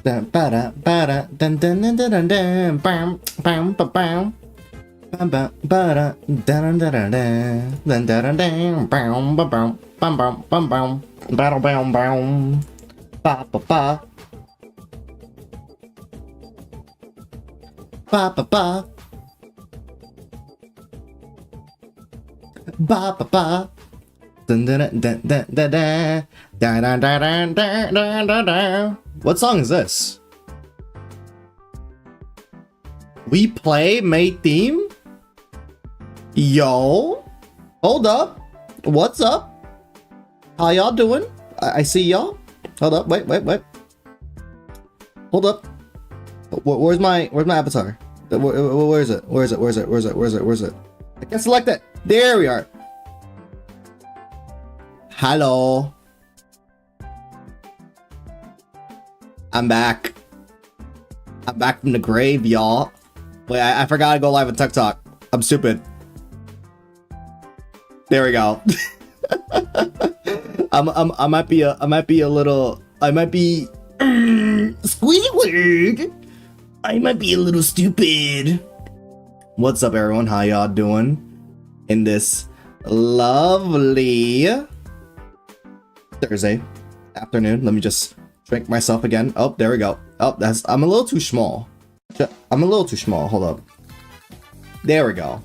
Dun, ba-da, ba-da, dun, dun, dun, dun, dun, dun, bam, bam, ba, bam. Bam, bam, ba-da, dun, dun, dun, dun, dun, dun, dun, dun, bam, ba, bam, bam, bam, bam, bam, bam, bam, bam, ba, ba, ba. Ba, ba, ba. Ba, ba, ba. Dun, dun, dun, dun, dun, dun. Dun, dun, dun, dun, dun, dun, dun. What song is this? We play May theme? Yo, hold up. What's up? How y'all doing? I see y'all. Hold up. Wait. Hold up. Where's my avatar? Where is it? Where is it? I can't select it. There we are. Hello. I'm back. I'm back from the grave, y'all. Wait, I forgot to go live on TikTok. I'm stupid. There we go. I might be a little Squidward. I might be a little stupid. What's up, everyone? How y'all doing in this lovely Thursday afternoon? Let me just drink myself again. Oh, there we go. Oh, I'm a little too small. Hold up. There we go.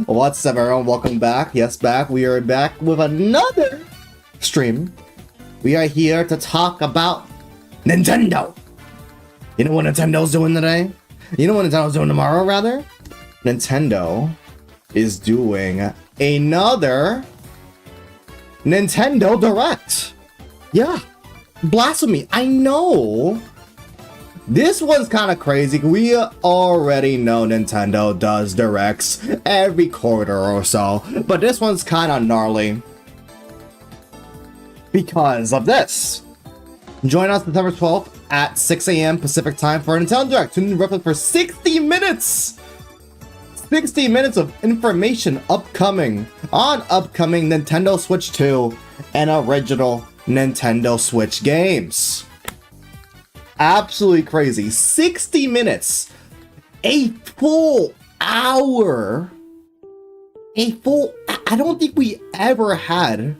What's up, everyone? Welcome back. Yes, back. We are back with another stream. We are here to talk about Nintendo. You know what Nintendo's doing today? You know what Nintendo's doing tomorrow, rather? Nintendo is doing another Nintendo Direct. Yeah. Blasphemy. I know. This one's kind of crazy. We already know Nintendo does directs every quarter or so, but this one's kind of gnarly because of this. Join us September 12th at 6 a.m. Pacific time for a Nintendo Direct. Tune in roughly for 60 minutes. 60 minutes of information upcoming Nintendo Switch 2 and original Nintendo Switch games. Absolutely crazy. 60 minutes. A full hour. I don't think we ever had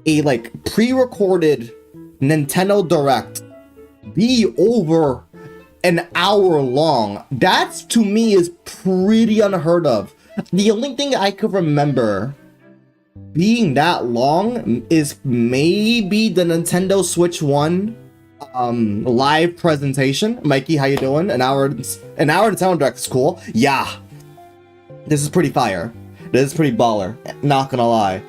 a pre-recorded Nintendo Direct be over an hour long. That's, to me, is pretty unheard of. The only thing I could remember being that long is maybe the Nintendo Switch 1 live presentation. Mikey, how you doing? An hour Nintendo Direct is cool. Yeah, this is pretty fire. This is pretty baller, not gonna lie.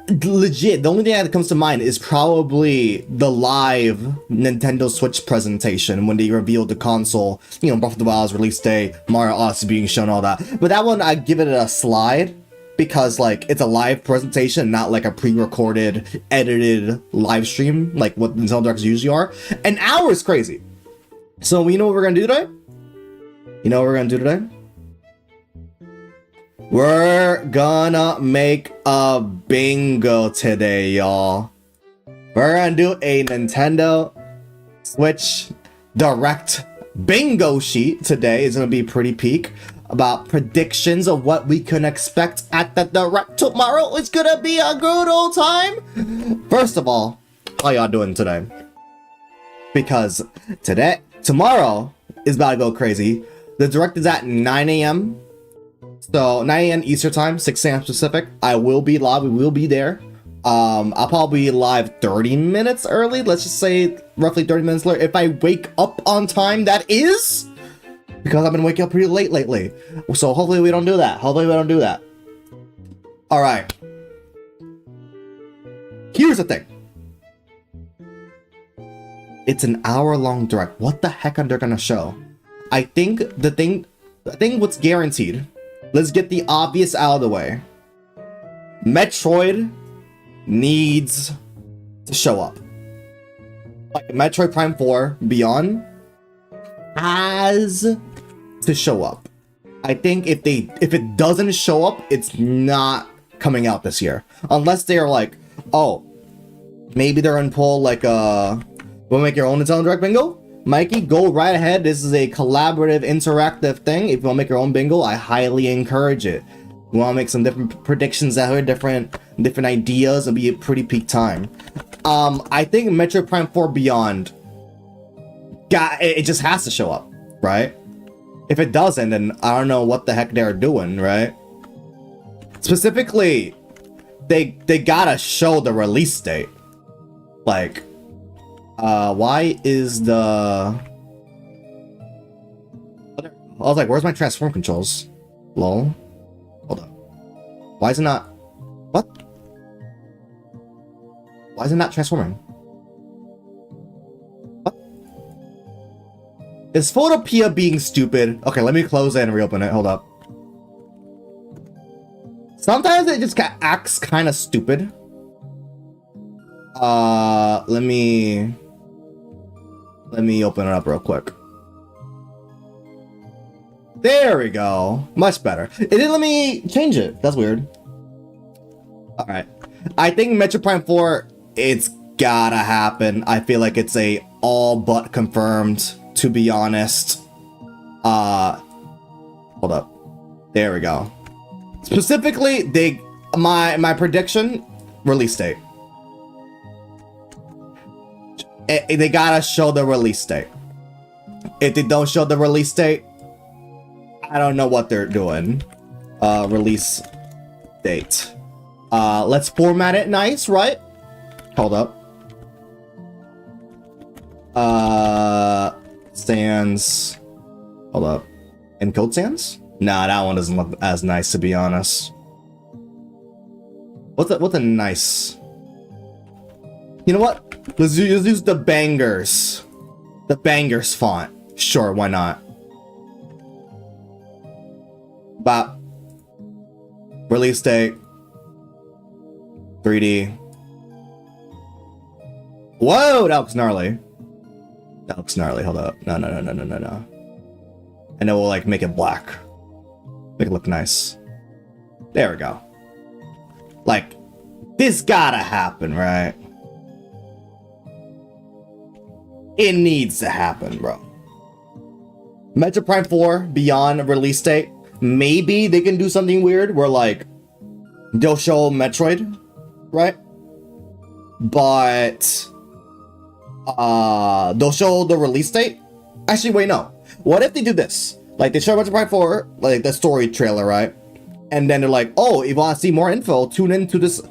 Legit, the only thing that comes to mind is probably the live Nintendo Switch presentation when they revealed the console, you know, Breath of the Wild's release day, Mario Odyssey being shown, all that. But that one, I give it a slide because it's a live presentation, not like a pre-recorded, edited live stream like what Nintendo Directs usually are. An hour is crazy. So you know what we're gonna do today? We're gonna make a bingo today, y'all. We're gonna do a Nintendo Switch Direct bingo sheet today. It's gonna be pretty peak about predictions of what we can expect at the Direct tomorrow. It's gonna be a good old time. First of all, how y'all doing today? Because tomorrow is about to go crazy. The Direct is at 9 a.m. So 9 a.m. Eastern time, 6 a.m. Pacific. I will be live. We will be there. I'll probably be live 30 minutes early. Let's just say roughly 30 minutes later. If I wake up on time, that is because I've been waking up pretty late lately. So hopefully we don't do that. All right. Here's the thing. It's an hour-long Direct. What the heck are they gonna show? I think what's guaranteed. Let's get the obvious out of the way. Metroid needs to show up. Like Metroid Prime 4 Beyond has to show up. I think if it doesn't show up, it's not coming out this year. Unless they're like, oh, maybe they're in pull we'll make your own Nintendo Direct bingo. Mikey, go right ahead. This is a collaborative, interactive thing. If you want to make your own bingo, I highly encourage it. You want to make some different predictions out here, different ideas, it'll be a pretty peak time. I think Metroid Prime 4 Beyond, it just has to show up, right? If it doesn't, then I don't know what the heck they're doing, right? Specifically, they gotta show the release date. Like, why is the... I was like, where's my transform controls? Lol. Hold on. Why is it not... What? Why is it not transforming? What? Is Photopia being stupid? Okay, let me close it and reopen it. Hold up. Sometimes it just acts kind of stupid. Let me open it up real quick. There we go. Much better. It didn't let me change it. That's weird. All right. I think Metroid Prime 4, it's gotta happen. I feel like it's a all but confirmed, to be honest. Hold up. There we go. Specifically, my prediction, release date. They gotta show the release date. If they don't show the release date, I don't know what they're doing. Release date. Let's format it nice, right? Hold up. Sans. Hold up. Encode sans? Nah, that one doesn't look as nice, to be honest. What's a nice... You know what? Let's use the bangers. The bangers font. Sure, why not? Bop. Release date. 3D. Whoa, that looks gnarly. That looks gnarly. Hold up. No. And then we'll like make it black. Make it look nice. There we go. Like, this gotta happen, right? It needs to happen, bro. Metroid Prime 4 Beyond release date. Maybe they can do something weird where like they'll show Metroid, right? But they'll show the release date. Actually, wait, no. What if they do this? Like they show Metroid Prime 4, like the story trailer, right? And then they're like, oh, if you want to see more info, tune into this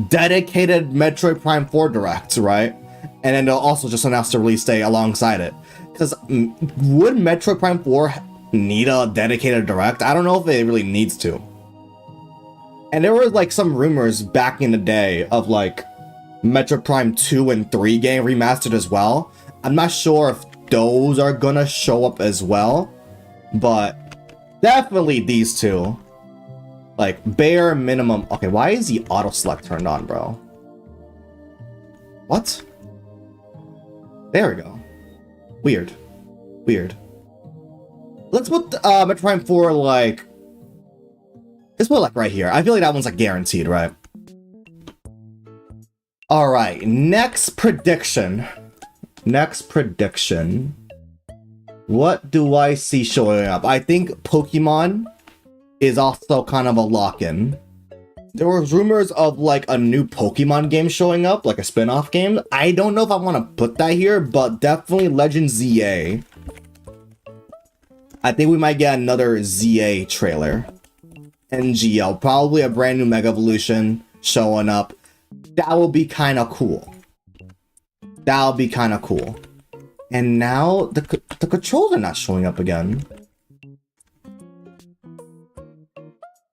dedicated Metroid Prime 4 Direct, right? And then they'll also just announce the release date alongside it. Because would Metroid Prime 4 need a dedicated Direct? I don't know if it really needs to. And there were like some rumors back in the day of like Metroid Prime 2 and 3 game remastered as well. I'm not sure if those are gonna show up as well. But definitely these two. Like bare minimum. Okay, why is the auto select turned on, bro? What? There we go. Weird. Let's put Metroid Prime 4 like... Let's put it like right here. I feel like that one's like guaranteed, right? Alright, next prediction. What do I see showing up? I think Pokemon is also kind of a lock-in. There was rumors of like a new Pokemon game showing up, like a spin-off game. I don't know if I want to put that here, but definitely Legend ZA. I think we might get another ZA trailer. NGL, probably a brand new Mega Evolution showing up. That will be kind of cool. And now the controls are not showing up again.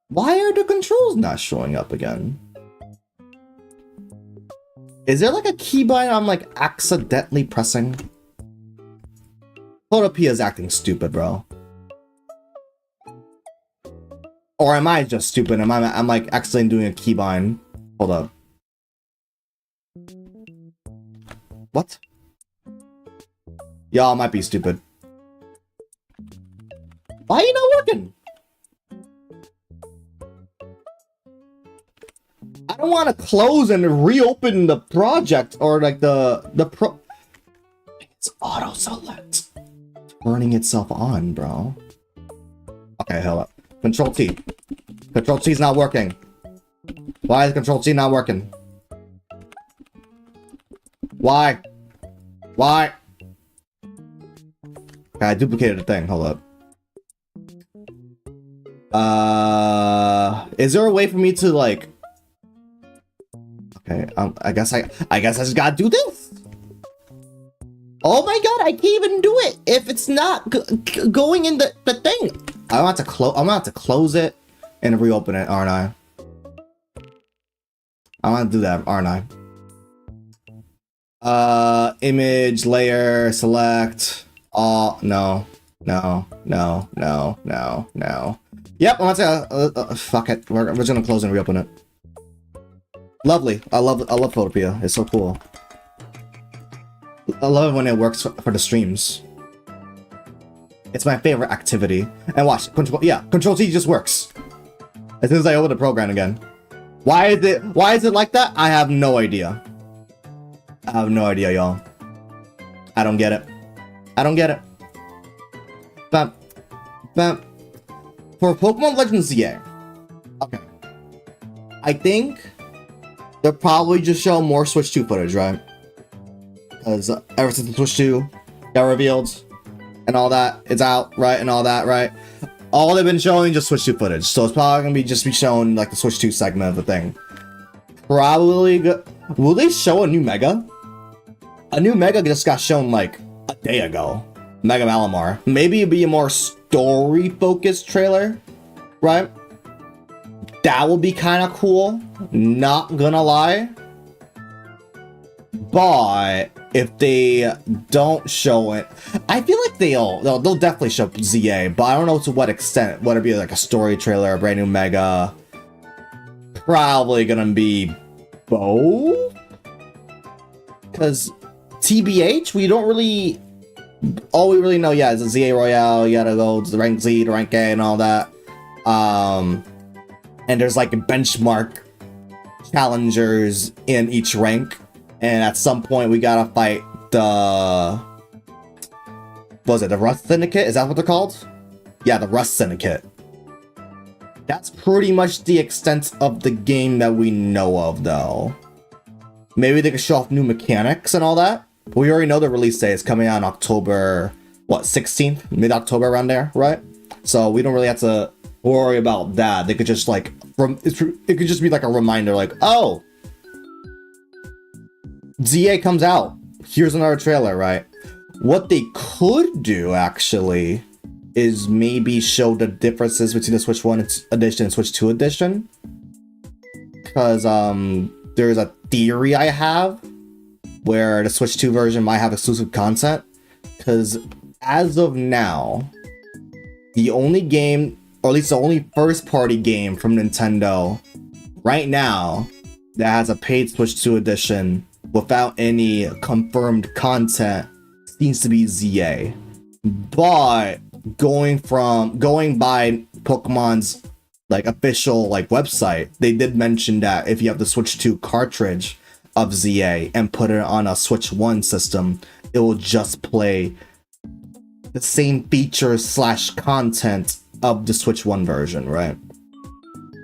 Why are the controls not showing up again? Is there like a keybind I'm like accidentally pressing? Photopia is acting stupid, bro. Or am I just stupid? I'm like accidentally doing a keybind. Hold up. What? Y'all might be stupid. Why are you not working? I don't want to close and reopen the project or like the pro. It's off. auto select turning itself on, bro. Okay, hold up. Control T. Control T is not working. Why is Control T not working? Why? Why? Okay, I duplicated the thing. Hold up. Is there a way for me to like? Okay, I guess I just gotta do this. Oh my god, I can't even do it if it's not going in the thing. I'm gonna have to close it and reopen it, aren't I? I'm gonna do that, aren't I? Image, layer, select. Oh, no. No. Yep, I'm gonna fuck it. We're just gonna close and reopen it. Lovely. I love Photopia. It's so cool. I love it when it works for the streams. It's my favorite activity. And watch, Control T just works. As soon as I open the program again. Why is it like that? I have no idea. I have no idea, y'all. I don't get it. I don't get it. But for Pokemon Legends ZA, okay. I think they'll probably just show more Switch 2 footage, right? Because ever since the Switch 2 got revealed and all that, it's out, right? And all that, right? All they've been showing just Switch 2 footage. So it's probably gonna be showing like the Switch 2 segment of the thing. Probably will they show a new Mega? A new Mega just got shown like a day ago. Mega Malamar. Maybe it'd be a more story-focused trailer, right? That would be kind of cool. Not gonna lie. But if they don't show it, I feel like they'll definitely show ZA, but I don't know to what extent. Would it be like a story trailer, a brand new Mega? Probably gonna be both. Because TBH, we don't really. All we really know, yeah, is a ZA Royale. You gotta go to the rank Z, to rank A, and all that. And there's like a benchmark challengers in each rank. And at some point, we gotta fight the... What was it? The Rust Syndicate? Is that what they're called? Yeah, the Rust Syndicate. That's pretty much the extent of the game that we know of, though. Maybe they could show off new mechanics and all that. But we already know the release date is coming out on October, what, 16th? Mid-October, around there, right? So we don't really have to worry about that. They could just, like... It could just be like a reminder, like, oh! ZA comes out. Here's another trailer, right? What they could do, actually, is maybe show the differences between the Switch 1 edition and Switch 2 edition. Because, there's a theory I have where the Switch 2 version might have exclusive content. Because, as of now, the only game, or at least the only first-party game from Nintendo right now that has a paid Switch 2 edition without any confirmed content seems to be ZA. But going by Pokemon's like official like website, they did mention that if you have the Switch 2 cartridge of ZA and put it on a Switch 1 system, it will just play the same features / content of the Switch 1 version, right?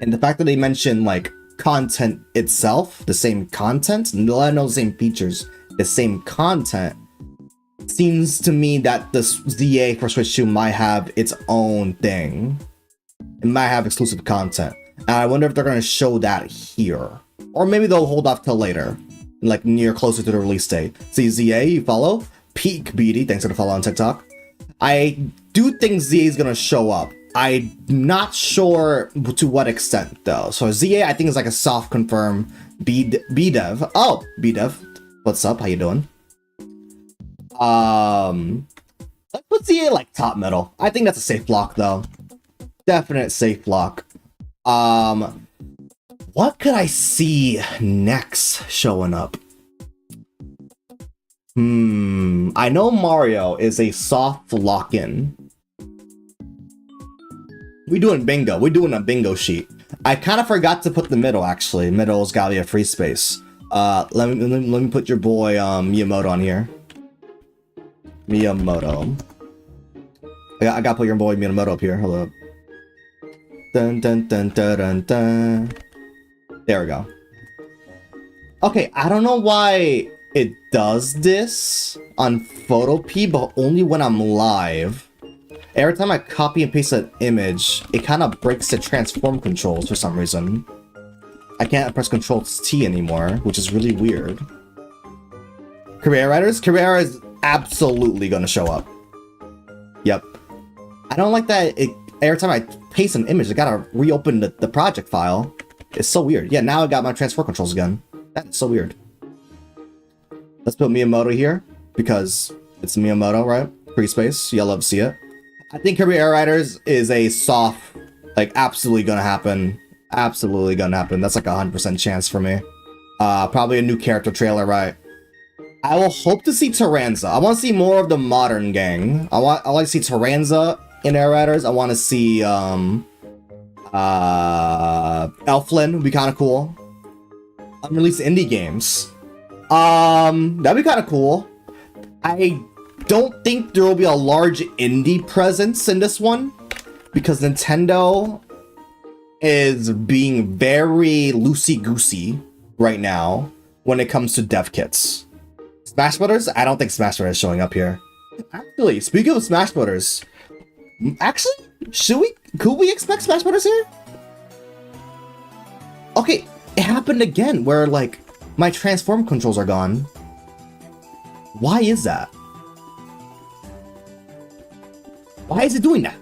And the fact that they mention like content itself, the same content, let know the same features, the same content, seems to me that the ZA for Switch 2 might have its own thing. It might have exclusive content. And I wonder if they're going to show that here. Or maybe they'll hold off till later, like closer to the release date. See, ZA, you follow? Peak BD, thanks for the follow on TikTok. I do think ZA is going to show up. I'm not sure to what extent, though. So ZA, I think, is like a soft confirm B-Dev. Oh, B-Dev. What's up? How you doing? Let's put ZA like top middle. I think that's a safe block, though. Definite safe block. What could I see next showing up? I know Mario is a soft lock-in. We're doing bingo. We're doing a bingo sheet. I kind of forgot to put the middle, actually. Middle's gotta be a free space. Let me put your boy Miyamoto on here. Miyamoto. I gotta put your boy Miyamoto up here. Hold up. Dun dun dun dun dun dun. There we go. Okay, I don't know why it does this on Photopea, but only when I'm live. Every time I copy and paste an image, it kind of breaks the transform controls for some reason. I can't press Control T anymore, which is really weird. Career Writers? Career is absolutely gonna show up. Yep. I don't like that every time I paste an image, I gotta reopen the project file. It's so weird. Yeah, now I got my transfer controls again. That's so weird. Let's put Miyamoto here, because it's Miyamoto, right? Free space, you'll love to see it. I think Career Writers is a soft, like, absolutely gonna happen. Absolutely gonna happen. That's like a 100% chance for me. Probably a new character trailer, right? I will hope to see Taranza. I want to see more of the modern gang. I like to see Taranza in Air Riders. I want to see Elflin would be kind of cool. Unreleased indie games. That'd be kind of cool. I don't think there will be a large indie presence in this one because Nintendo is being very loosey-goosey right now when it comes to dev kits. Smash Brothers? I don't think Smash Brothers is showing up here. Actually, speaking of Smash Brothers, could we expect Smash Brothers here? Okay, it happened again where, like, my transform controls are gone. Why is that? Why is it doing that?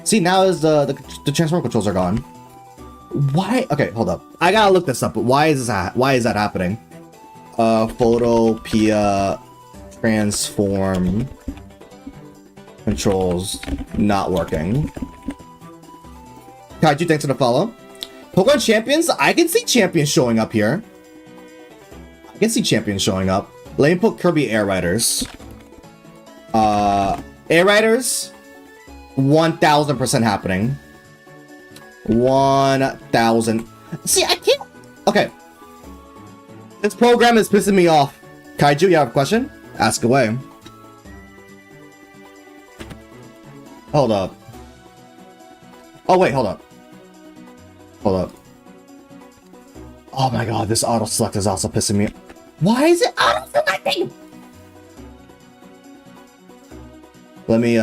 See, now is the transform controls are gone. Why? Okay, hold up. I gotta look this up, but why is that happening? Photopea transform controls not working. Kaiju, thanks for the follow. Pokemon Champions? I can see Champions showing up here. I can see Champions showing up. Let me put Kirby Air Riders. Air Riders, 1000% happening. 1000. See, I can't. Okay. This program is pissing me off. Kaiju, you have a question? Ask away. Hold up. Oh, wait, hold up. Hold up. Oh my god, this auto select is also pissing me off. Why is it auto selecting? Let me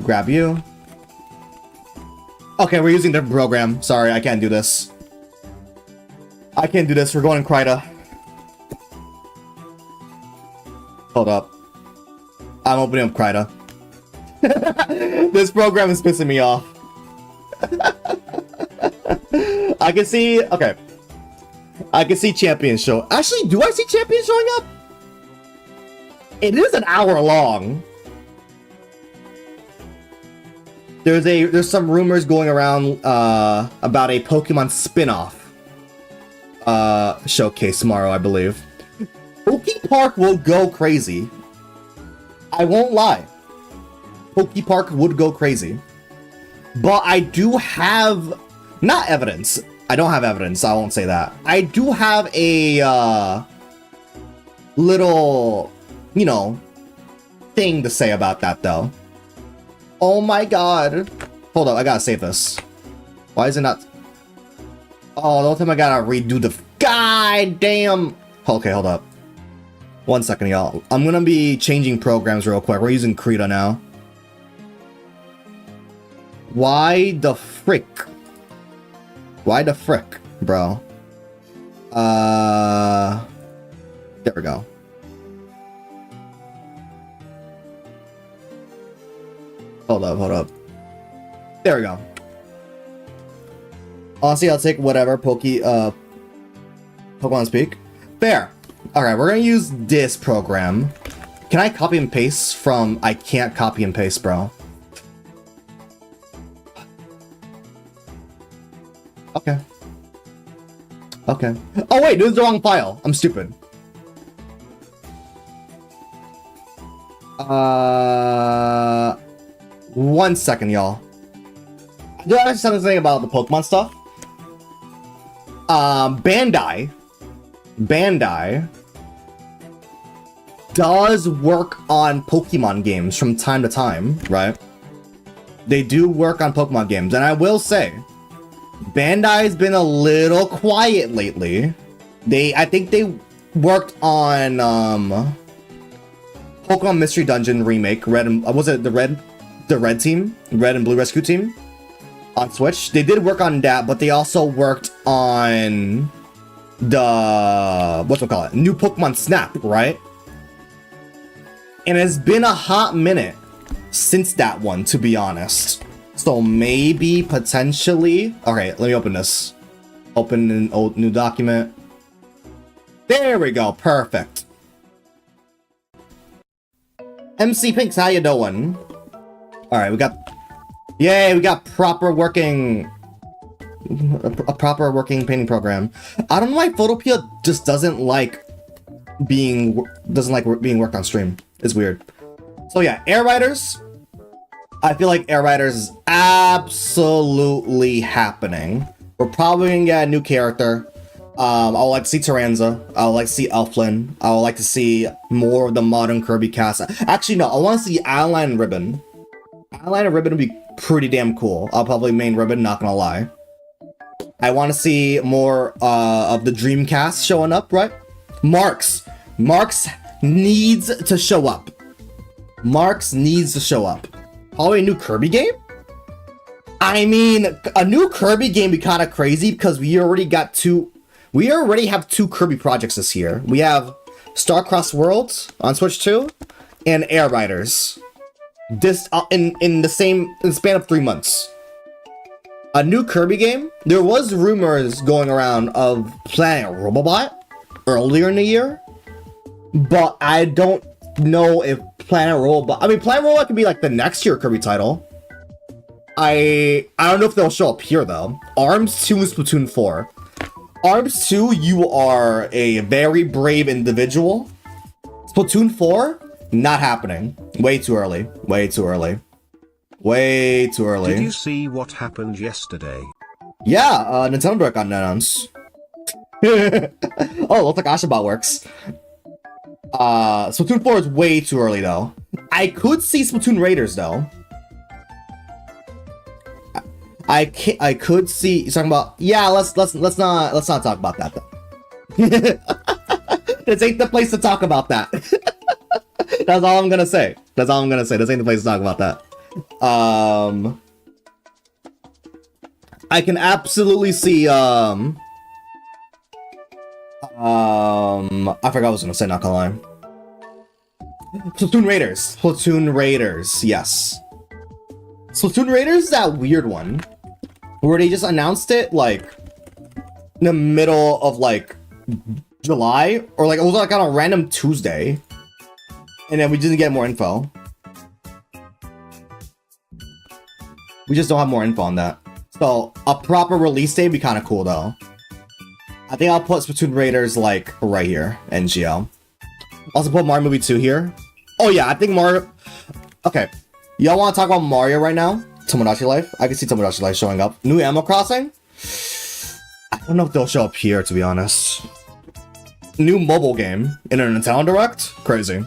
grab you. Okay, we're using the program. Sorry, I can't do this. I can't do this. We're going Kryta. Hold up. I'm opening up Kryta. This program is pissing me off. I can see... Okay. I can see Champions show... Actually, do I see Champions showing up? It is an hour long. There's some rumors going around about a Pokemon spin-off showcase tomorrow, I believe. Poke Park will go crazy. I won't lie. Poke Park would go crazy. But I do have... Not evidence. I don't have evidence, I won't say that. I do have a little, you know, thing to say about that, though. Oh my god. Hold up, I gotta save this. Why is it not... Oh, the whole time I gotta redo the... God damn! Okay, hold up. 1 second, y'all. I'm gonna be changing programs real quick. We're using Krita now. Why the frick? Why the frick, bro? There we go. Hold up. There we go. Honestly, I'll take whatever Pokemon Speak. Fair. Alright, we're gonna use this program. Can I copy and paste from... I can't copy and paste, bro. Okay. Okay. Oh wait, this is the wrong file. I'm stupid. 1 second, y'all. Do I have something about the Pokemon stuff? Bandai does work on Pokemon games from time to time, right? They do work on Pokemon games, and I will say, Bandai's been a little quiet lately. I think they worked on Pokemon Mystery Dungeon remake. Was it the red team, red and blue rescue team on Switch? They did work on that, but they also worked on the new Pokemon Snap, right? And it's been a hot minute since that one, to be honest. So maybe potentially. Okay, let me open this. Open an old new document. There we go. Perfect. MC Pinks, how you doing? All right, we got proper working. A proper working painting program. I don't know why Photopia just doesn't like being worked on stream. It's weird. So yeah, Air Riders. I feel like Air Riders is absolutely happening. We're probably gonna get a new character. I would like to see Tyranza. I would like to see Elflin. I would like to see more of the modern Kirby cast. Actually, no, I want to see Adeline and Ribbon. Adeline and Ribbon would be pretty damn cool. I'll probably main Ribbon, not gonna lie. I want to see more of the Dreamcast showing up, right? Marks needs to show up. Marks needs to show up. Probably a new Kirby game? I mean, a new Kirby game would be kind of crazy because we already have two Kirby projects this year. We have Starcross Worlds on Switch 2 and Air Riders. This in the span of 3 months. A new Kirby game? There was rumors going around of Planet Robobot earlier in the year, but I don't know if Planet Robobot could be like the next year Kirby title. I don't know if they'll show up here though. ARMS 2 and Splatoon 4. ARMS 2, you are a very brave individual. Splatoon 4, not happening. Way too early. Way too early. Way too early. Did you see what happened yesterday? Yeah, Nintendo Direct got announced. Oh, looks like Oshabot works. Splatoon 4 is way too early though. I could see Splatoon Raiders though. I could see you're talking about. Yeah, let's not talk about that though. This ain't the place to talk about that. That's all I'm gonna say. This ain't the place to talk about that. I can absolutely see I forgot what I was gonna say, not gonna lie. Splatoon Raiders, yes. Splatoon Raiders is that weird one where they just announced it like in the middle of like July, or like it was like on a random Tuesday, and then we didn't get more info. We just don't have more info on that. So a proper release date would be kind of cool though. I think I'll put Splatoon Raiders like right here, NGL. Also put Mario Movie 2 here. Oh yeah, I think Mario... Okay, y'all want to talk about Mario right now? Tomodachi Life? I can see Tomodachi Life showing up. New Animal Crossing? I don't know if they'll show up here, to be honest. New mobile game in a Nintendo Direct? Crazy.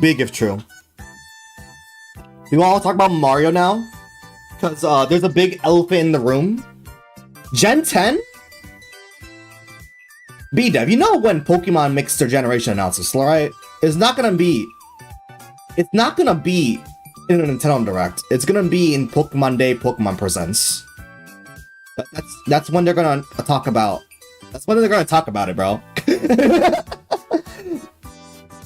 Big if true. You want to talk about Mario now? Because there's a big elephant in the room. Gen 10? B-Dev, you know when Pokemon makes their generation announcements, right? It's not gonna be in a Nintendo Direct. It's gonna be in Pokemon Day, Pokemon Presents. That's when they're gonna talk about. That's when they're gonna talk about it, bro.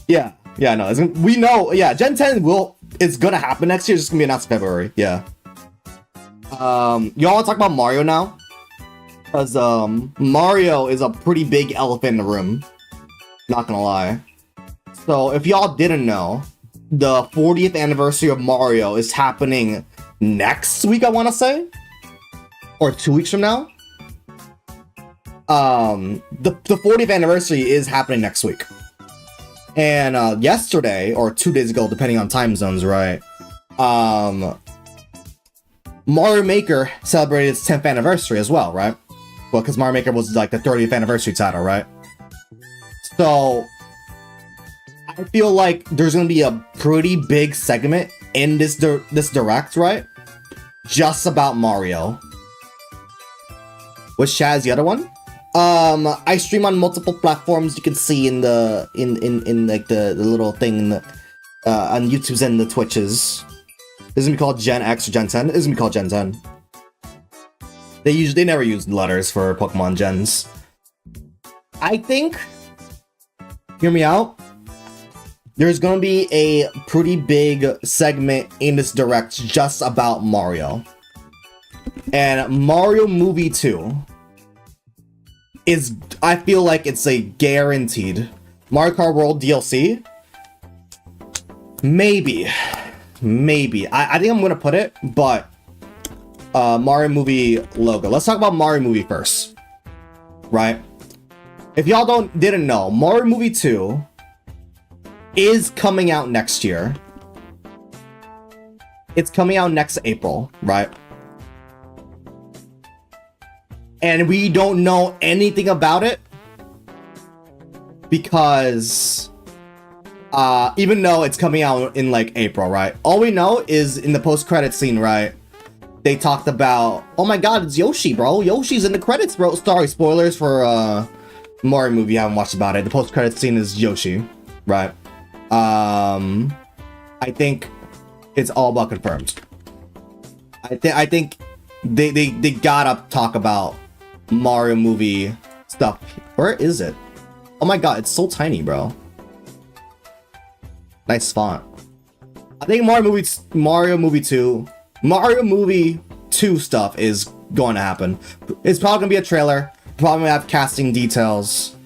Yeah, no, we know. Yeah, Gen 10 it's gonna happen next year. It's just gonna be announced in February. Yeah. Y'all wanna talk about Mario now? Because Mario is a pretty big elephant in the room. Not gonna lie. So if y'all didn't know, the 40th anniversary of Mario is happening next week, I want to say, or 2 weeks from now. The 40th anniversary is happening next week. And yesterday or 2 days ago, depending on time zones, right? Mario Maker celebrated its 10th anniversary as well, right? Well, because Mario Maker was like the 30th anniversary title, right? So I feel like there's gonna be a pretty big segment in this direct, right? Just about Mario. Which chat is the other one? I stream on multiple platforms. You can see in the like the little thing on YouTube's and the Twitches. This is gonna be called Gen X or Gen 10. This is gonna be called Gen 10. They never use letters for Pokemon gens. I think, hear me out, there's gonna be a pretty big segment in this direct just about Mario. And Mario Movie 2 is, I feel like it's a guaranteed. Mario Kart World DLC? Maybe. I think I'm gonna put it, but Mario Movie logo. Let's talk about Mario Movie first, right? If y'all didn't know, Mario Movie 2 is coming out next year. It's coming out next April, right? And we don't know anything about it because even though it's coming out in like April, right? All we know is in the post-credit scene, right? They talked about, oh my god, it's Yoshi, bro. Yoshi's in the credits, bro. Sorry, spoilers for Mario movie. I haven't watched about it. The post-credit scene is Yoshi, right? I think it's all about confirmed. I think they gotta talk about Mario movie stuff. Where is it? Oh my god, it's so tiny, bro. Nice font. I think Mario Movie 2 stuff is going to happen. It's probably gonna be a trailer. Probably gonna have casting details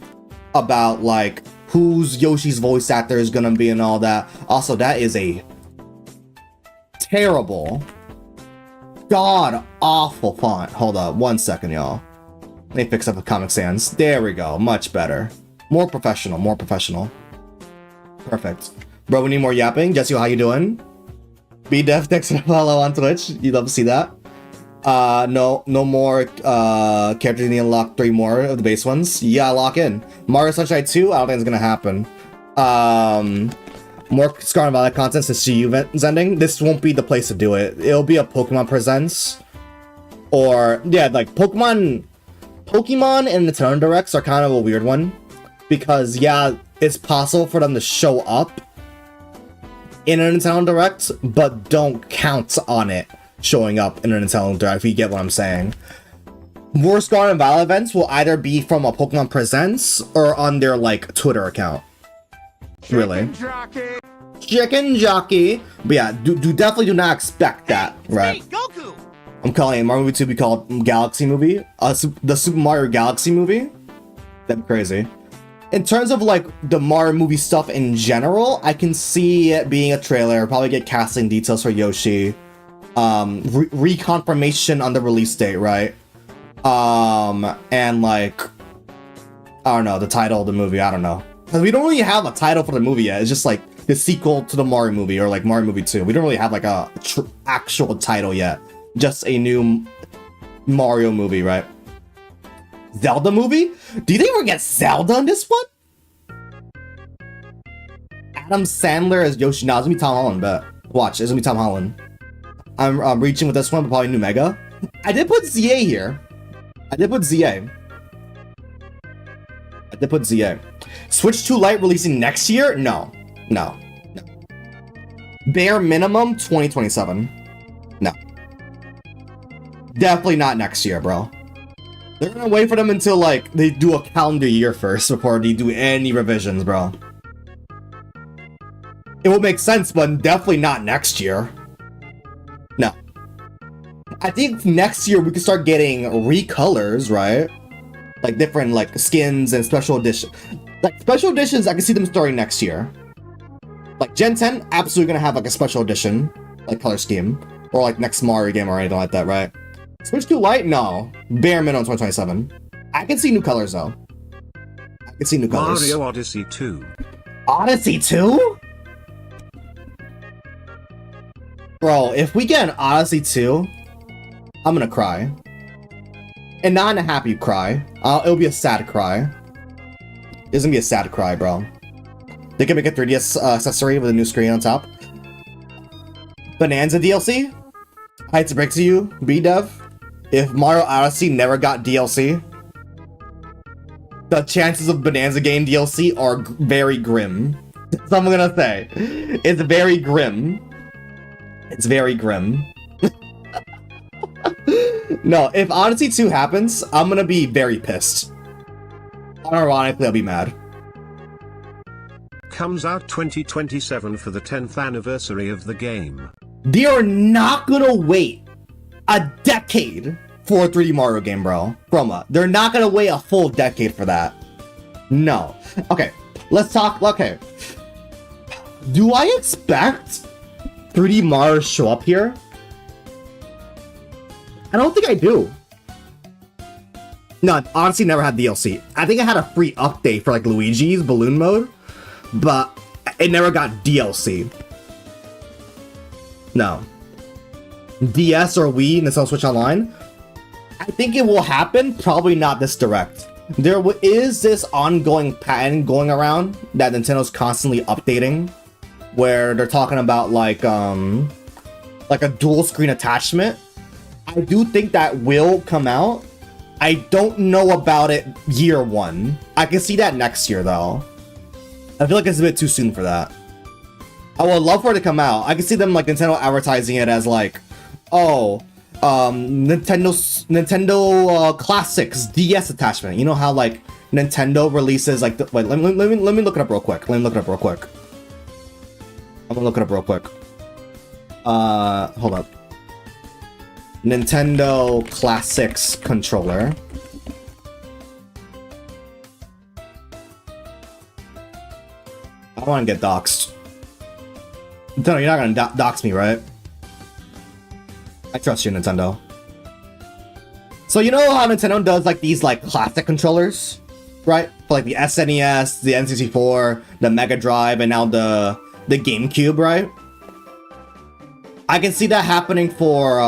about like who's Yoshi's voice actor is gonna be and all that. Also, that is a terrible, god awful font. Hold up, 1 second, y'all. Let me fix up the Comic Sans. There we go, much better, more professional, Perfect, bro. We need more yapping. Jesse, how you doing? BDef, thanks for the follow on Twitch. You'd love to see that. No more characters need to unlock 3 more of the base ones. Yeah, lock in. Mario Sunshine 2, I don't think it's gonna happen. More Scarlet Violet content since GU event's ending. This won't be the place to do it. It'll be a Pokemon Presents. Or, yeah, like Pokemon and the Nintendo Directs are kind of a weird one. Because, yeah, it's possible for them to show up in a Nintendo Direct, but don't count on it showing up in a Nintendo Direct, if you get what I'm saying. More Scarlet and Violet events will either be from a Pokemon Presents or on their, like, Twitter account. Really. Chicken Jockey. But yeah, definitely do not expect that, right? Hey, Goku! I'm calling it Mario Movie 2 be called Galaxy Movie. The Super Mario Galaxy Movie? That'd be crazy. In terms of like the Mario movie stuff in general, I can see it being a trailer, probably get casting details for Yoshi, reconfirmation on the release date, right? And like, I don't know, the title of the movie, I don't know. Because we don't really have a title for the movie yet, it's just like the sequel to the Mario movie or like Mario Movie 2. We don't really have like a actual title yet, just a new Mario movie, right? Zelda movie? Do you think we're gonna get Zelda in this one? Adam Sandler as Yoshi. Nah, it's gonna be Tom Holland, but watch, it's gonna be Tom Holland. I'm reaching with this one, but probably new Mega. I did put ZA here. I did put ZA. Switch 2 Lite releasing next year? No. Bare minimum 2027. No. Definitely not next year, bro. They're gonna wait for them until, like, they do a calendar year first before they do any revisions, bro. It will make sense, but definitely not next year. No. I think next year we can start getting recolors, right? Like, different, like, skins and special editions. Like, special editions, I can see them starting next year. Like, Gen 10, absolutely gonna have, like, a special edition, like, color scheme. Or, like, next Mario game or anything like that, right? Switch 2 Lite? No. Bare minimum 2027. I can see new colors, though. I can see new colors. Mario Odyssey 2. Odyssey 2? Bro, if we get an Odyssey 2, I'm gonna cry. And not in a happy cry. It'll be a sad cry. It's gonna be a sad cry, bro. They can make a 3DS accessory with a new screen on top. Bonanza DLC? I hate to break to you, B-Dev. If Mario Odyssey never got DLC, the chances of Bonanza game DLC are very grim. That's what I'm gonna say. It's very grim. It's very grim. No, if Odyssey 2 happens, I'm gonna be very pissed. Unironically, I'll be mad. Comes out 2027 for the 10th anniversary of the game. They are not gonna wait a decade for a 3D Mario game, bro. Broma. They're not gonna wait a full decade for that. No. Okay, let's talk. Okay. Do I expect 3D Mario to show up here? I don't think I do. No, honestly, never had DLC. I think I had a free update for like Luigi's Balloon Mode, but it never got DLC. No. DS or Wii, Nintendo Switch Online? I think it will happen, probably not this direct. There is this ongoing pattern going around that Nintendo's constantly updating, where they're talking about like a dual screen attachment. I do think that will come out. I don't know about it year one. I can see that next year though. I feel like it's a bit too soon for that. I would love for it to come out. I can see them like Nintendo advertising it as like, oh, Nintendo Classics DS attachment. You know how like Nintendo releases like wait, let me look it up real quick. I'm gonna look it up real quick. Hold up. Nintendo Classics controller. I don't want to get doxxed. Nintendo, you're not gonna dox me, right? I trust you, Nintendo. So you know how Nintendo does like these like classic controllers, right? For like the SNES, the N64, the Mega Drive, and now the GameCube, right? I can see that happening for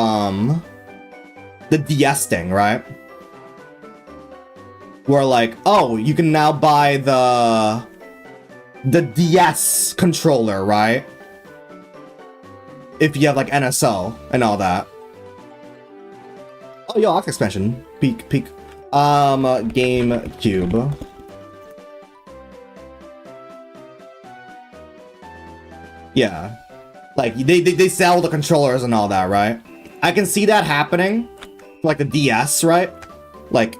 the DS thing, right? Where like, oh, you can now buy the DS controller, right? If you have like NSO and all that. Oh, yo, Ox expansion. Peak. GameCube. Yeah. Like, they sell the controllers and all that, right? I can see that happening. Like the DS, right? Like,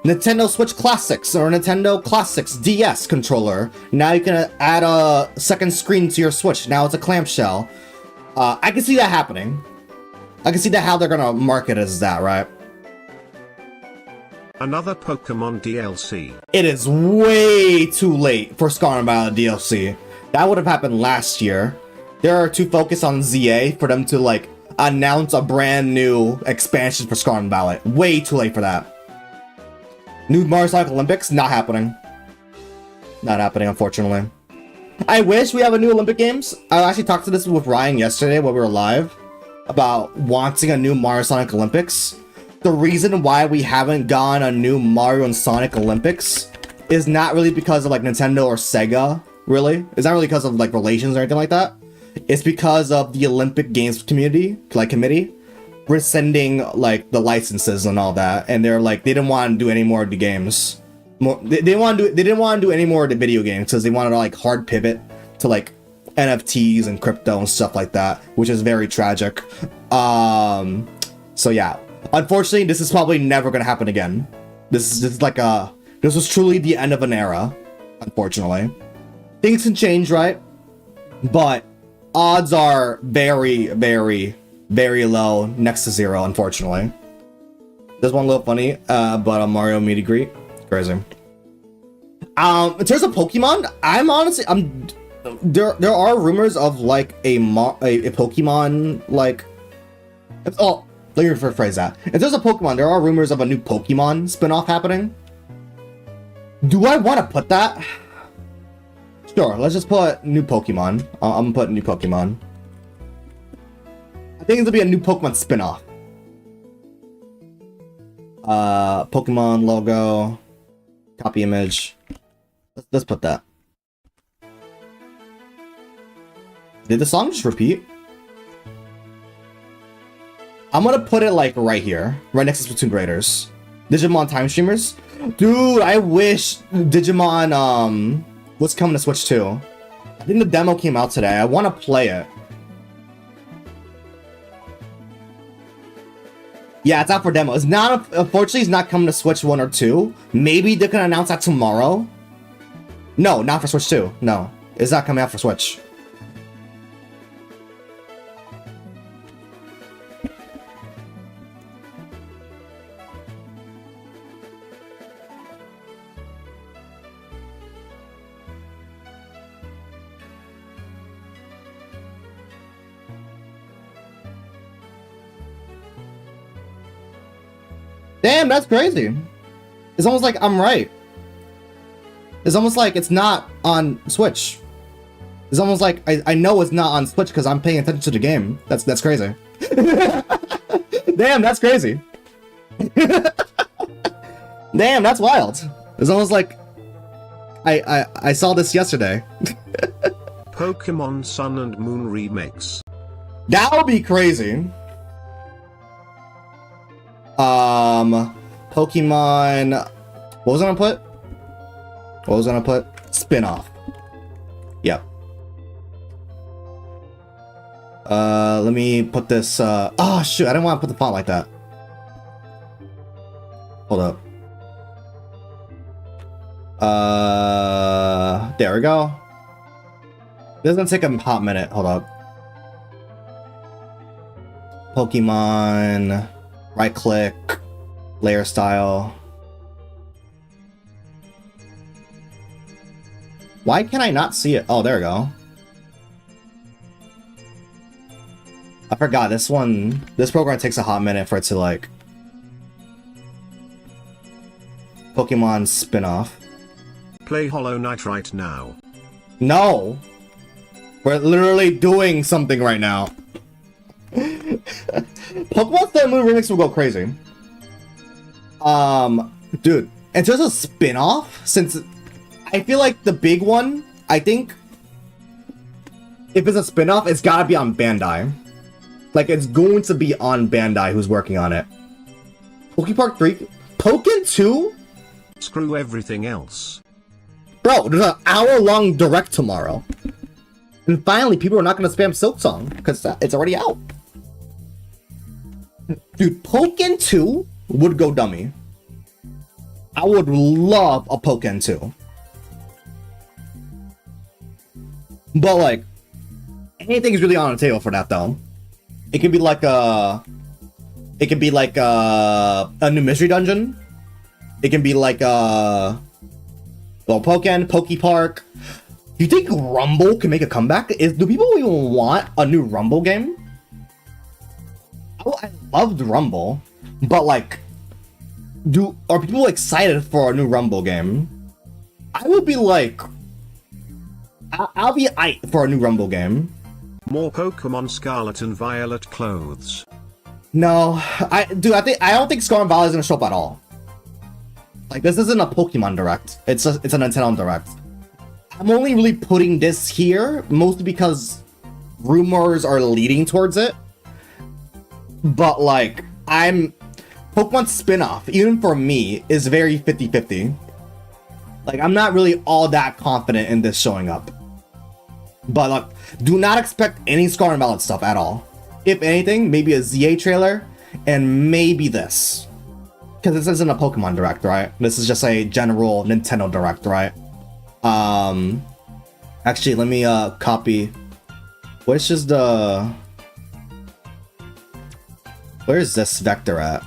Nintendo Switch Classics or Nintendo Classics DS controller. Now you can add a second screen to your Switch. Now it's a clamshell. I can see that happening. I can see that how they're gonna market it as that, right? Another Pokemon DLC. It is way too late for Scarlet Violet DLC. That would have happened last year. They're too focused on ZA for them to like announce a brand new expansion for Scarlet Violet. Way too late for that. New Mario Sonic Olympics? Not happening. Not happening, unfortunately. I wish we have a new Olympic Games. I actually talked to this with Ryan yesterday when we were live about wanting a new Mario Sonic Olympics. The reason why we haven't gotten a new Mario and Sonic Olympics is not really because of like Nintendo or Sega, really. It's not really because of like relations or anything like that. It's because of the Olympic Games community, like committee, rescinding like the licenses and all that, and they're like they didn't want to do any more of the games. They didn't want to do any more of the video games because they wanted to like hard pivot to like NFTs and crypto and stuff like that, which is very tragic. So yeah, unfortunately, this is probably never gonna happen again. This was truly the end of an era. Unfortunately, things can change, right? But odds are very, very, very low, next to zero. Unfortunately, there's one little funny, but a Mario meet and greet. Crazy. In terms of Pokemon, there are rumors of like a Pokemon like let me rephrase that. In terms of Pokemon, there are rumors of a new Pokemon spin-off happening. Do I want to put that? Sure, let's just put new Pokemon. I'm gonna put new Pokemon. I think it'll be a new Pokemon spin-off. Pokemon logo. Copy image. Let's put that. Did the song just repeat? I'm gonna put it like right here, right next to Splatoon Graders. Digimon time streamers? Dude, I wish Digimon was coming to Switch too. I think the demo came out today. I want to play it. Yeah, it's out for demo. It's not, unfortunately, it's not coming to Switch 1 or 2. Maybe they can announce that tomorrow. No, not for Switch 2. No, it's not coming out for Switch. Damn, that's crazy. It's almost like I'm right. It's almost like it's not on Switch. It's almost like I know it's not on Switch because I'm paying attention to the game. That's crazy. Damn, that's crazy. Damn, that's wild. It's almost like I saw this yesterday. Pokemon Sun and Moon remix. That would be crazy. Pokemon. What was I gonna put? What was I gonna put? Spin-off. Yep. Let me put this. Oh shoot! I didn't want to put the font like that. Hold up. There we go. This is gonna take a hot minute. Hold up. Pokemon. Right click. Layer style. Why can I not see it? Oh, there we go. I forgot this one. This program takes a hot minute for it to like. Pokemon spin-off. Play Hollow Knight right now. No! We're literally doing something right now. Pokemon Sun and Moon Remix will go crazy. Dude, in terms of spin-off, since I feel like the big one, I think if it's a spin-off, it's gotta be on Bandai. Like, it's going to be on Bandai who's working on it. Pokepark 3? Pokken 2? Screw everything else. Bro, there's an hour-long direct tomorrow. And finally, people are not going to spam Silk Song, because it's already out. Dude, Pokken 2 would go dummy. I would love a Pokken 2. But, like, anything is really on the table for that, though. It could be like a... It could be like a new mystery dungeon. It can be like a... Well, Pokken, Pokepark. Do you think Rumble can make a comeback? Do people even want a new Rumble game? I loved Rumble, but like, are people excited for a new Rumble game? I would be like, I'll be hyped for a new Rumble game. More Pokemon Scarlet and Violet clothes. No, I don't think Scarlet and Violet is gonna show up at all. Like, this isn't a Pokemon Direct. It's a Nintendo Direct. I'm only really putting this here mostly because rumors are leading towards it. But like, Pokemon spin-off, even for me, is very 50-50. Like, I'm not really all that confident in this showing up. But like, do not expect any Scarlet and Violet stuff at all. If anything, maybe a ZA trailer, and maybe this. Because this isn't a Pokemon Direct, right? This is just a general Nintendo Direct, right? Actually, let me copy. Where's just the... Where's this vector at?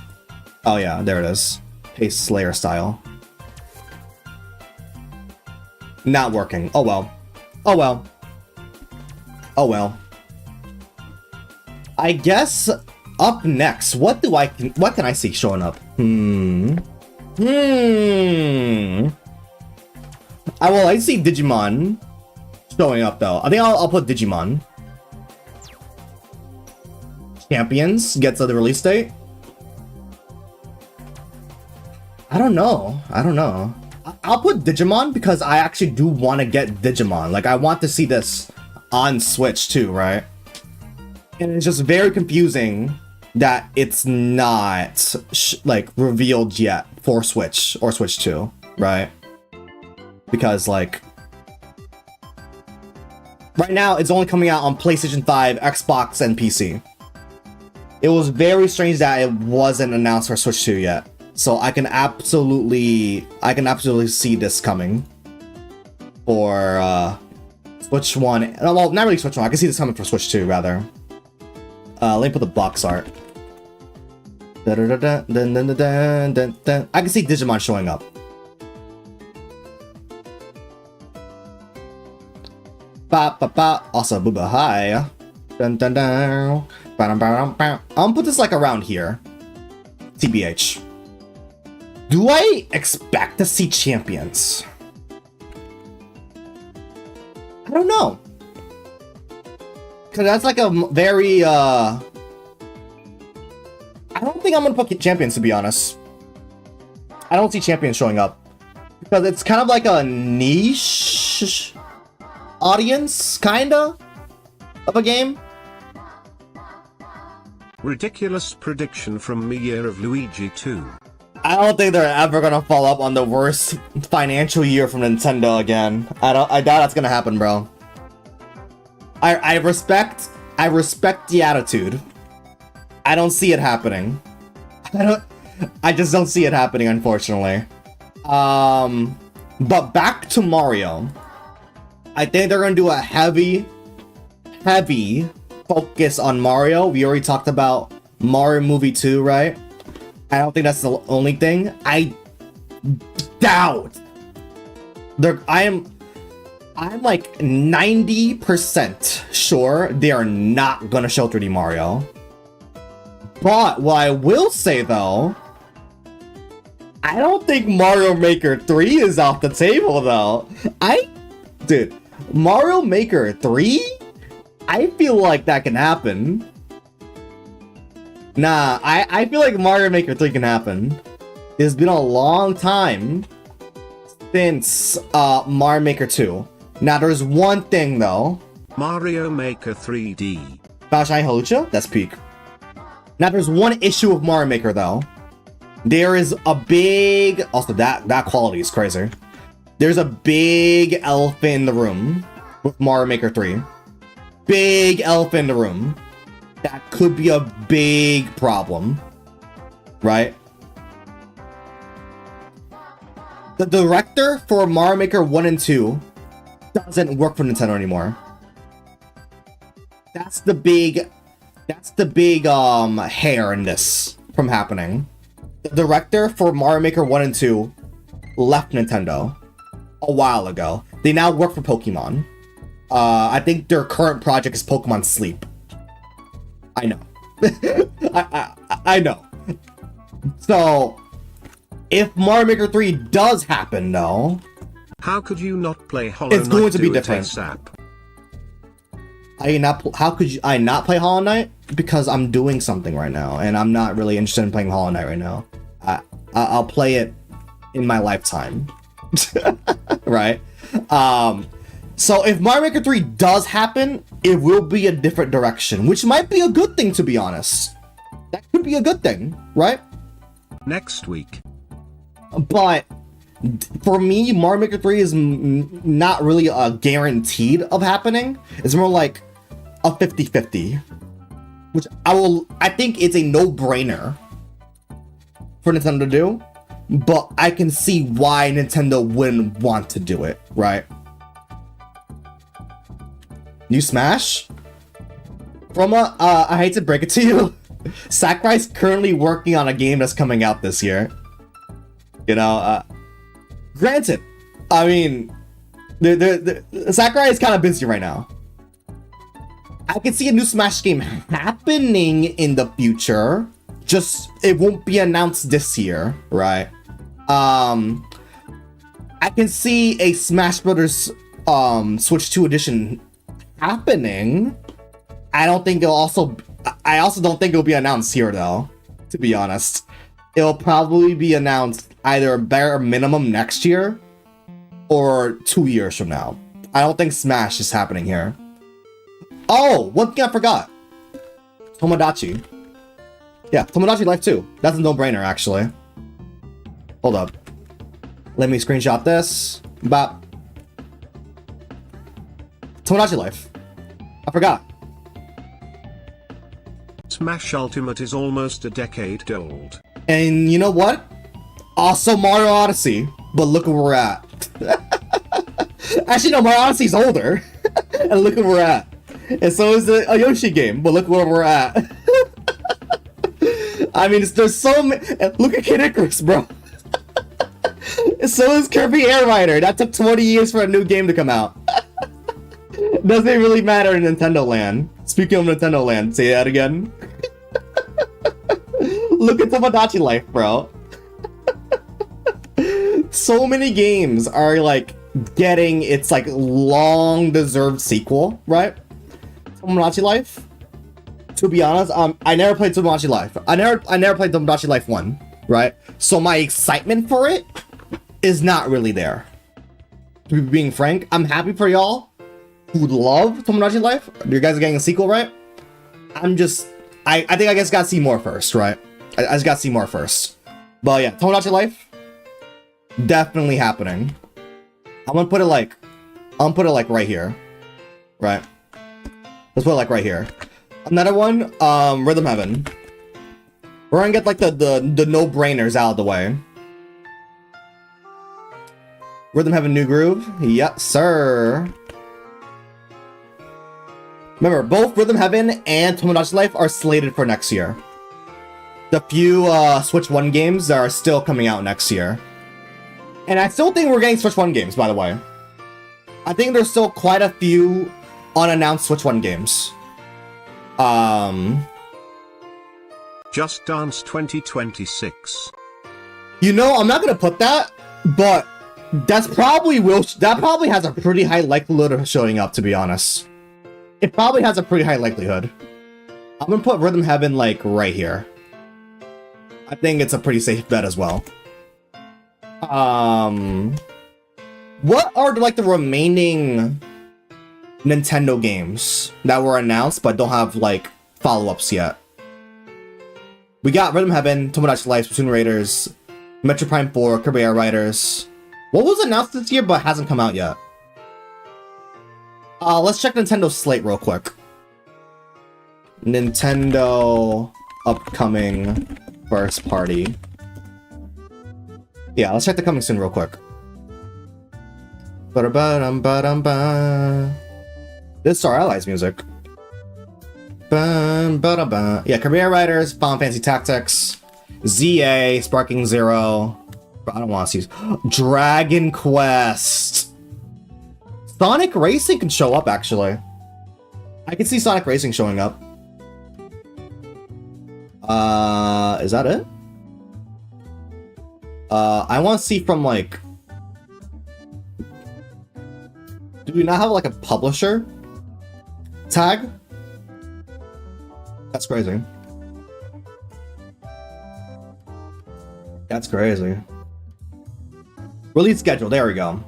Oh yeah, there it is. Paste Slayer style. Not working. Oh well. Oh well. Oh well. I guess up next, what can I see showing up? I see Digimon showing up though. I think I'll put Digimon. Champions gets the release date. I don't know. I'll put Digimon because I actually do want to get Digimon. Like, I want to see this on Switch too, right? And it's just very confusing that it's not like revealed yet for Switch or Switch 2, right? Because like right now it's only coming out on PlayStation 5, Xbox, and PC. It was very strange that it wasn't announced for Switch 2 yet. So I can absolutely see this coming for Switch 1. Well, not really Switch 1. I can see this coming for Switch 2 rather. Let me put the box art. I can see Digimon showing up. Ba ba ba. Also, Booba, hi. Dun dun dun. I'm gonna put this like around here. TBH. Do I expect to see champions? I don't know. Cause that's like a very I don't think I'm gonna put champions, to be honest. I don't see champions showing up. Because it's kind of like a niche audience, kinda, of a game. Ridiculous prediction from me, year of Luigi 2. I don't think they're ever gonna fall up on the worst financial year from Nintendo again. I doubt that's gonna happen, bro. I respect the attitude. I don't see it happening. I just don't see it happening, unfortunately. But back to Mario. I think they're gonna do a heavy focus on Mario. We already talked about Mario Movie 2, right? I don't think that's the only thing. I doubt. I'm like 90% sure they are not gonna show 3D Mario. But what I will say though, I don't think Mario Maker 3 is off the table though. Dude, Mario Maker 3? I feel like that can happen. Nah, I feel like Mario Maker 3 can happen. It's been a long time since Mario Maker 2. Now there's one thing though. Mario Maker 3D. Bashai Halucha? That's peak. Now there's one issue with Mario Maker though. There is a big... Also, that quality is crazy. There's a big elephant in the room with Mario Maker 3. Big elephant in the room. That could be a big problem. Right? The director for Mario Maker 1 and 2 doesn't work for Nintendo anymore. That's the big hair in this from happening. The director for Mario Maker 1 and 2 left Nintendo a while ago. They now work for Pokemon. I think their current project is Pokemon Sleep. I know. I know. So, if Mario Maker 3 does happen though... How could you not play Hollow Knight? It's going to be different. How could I not play Hollow Knight? Because I'm doing something right now, and I'm not really interested in playing Hollow Knight right now. I'll play it in my lifetime. Right? So if Mario Maker 3 does happen, it will be a different direction, which might be a good thing, to be honest. That could be a good thing, right? Next week. But for me, Mario Maker 3 is not really a guaranteed of happening. It's more like a 50-50, which I think it's a no-brainer for Nintendo to do, but I can see why Nintendo wouldn't want to do it, right? New Smash? Chroma, I hate to break it to you. Sakurai's currently working on a game that's coming out this year. You know, granted, I mean, Sakurai is kind of busy right now. I can see a new Smash game happening in the future. Just, it won't be announced this year, right? I can see a Smash Brothers Switch 2 edition happening. I also don't think it'll be announced here though, to be honest. It'll probably be announced either bare minimum next year or 2 years from now. I don't think Smash is happening here. Oh, one thing I forgot. Tomodachi. Yeah, Tomodachi Life 2. That's a no-brainer, actually. Hold up. Let me screenshot this. Bop. Tomodachi Life. I forgot. Smash Ultimate is almost a decade old. And you know what? Also Mario Odyssey. But look where we're at. Actually, no, Mario Odyssey's older. And look where we're at. And so is a Yoshi game. But look where we're at. I mean, there's so many. Look at Kid Icarus, bro. So is Kirby Air Rider. That took 20 years for a new game to come out. Doesn't really matter in Nintendo Land. Speaking of Nintendo Land, say that again. Look at Tomodachi Life, bro. So many games are like getting its like long deserved sequel, right? Tomodachi Life. To be honest, I never played Tomodachi Life. I never played Tomodachi Life 1, right? So my excitement for it is not really there. To be being frank, I'm happy for y'all who love Tomodachi Life. You guys are getting a sequel, right? I think I just gotta see more first, right? I just gotta see more first. But yeah, Tomodachi Life, definitely happening. I'm gonna put it like right here, right? Let's put it like right here. Another one, Rhythm Heaven. We're gonna get like the no-brainers out of the way. Rhythm Heaven New Groove. Yep, sir. Remember, both Rhythm Heaven and Tomodachi Life are slated for next year. The few Switch 1 games that are still coming out next year. And I still think we're getting Switch 1 games, by the way. I think there's still quite a few unannounced Switch 1 games. Just Dance 2026. You know, I'm not gonna put that, but that probably has a pretty high likelihood of showing up, to be honest. It probably has a pretty high likelihood. I'm gonna put Rhythm Heaven like right here. I think it's a pretty safe bet as well. What are like the remaining Nintendo games that were announced but don't have like follow-ups yet? We got Rhythm Heaven, Tomodachi Life, Splatoon Raiders, Metro Prime 4, Kirby Air Riders. What was announced this year but hasn't come out yet? Let's check Nintendo's slate real quick. Nintendo upcoming first party. Yeah, let's check the coming soon real quick. This is Star Allies music. Yeah, Kirby Air Riders, Final Fantasy Tactics, ZA, Sparking Zero. I don't want to see Dragon Quest. Sonic Racing can show up, actually. I can see Sonic Racing showing up. Is that it? I want to see from like... Do we not have like a publisher tag? That's crazy. That's crazy. Release schedule, there we go.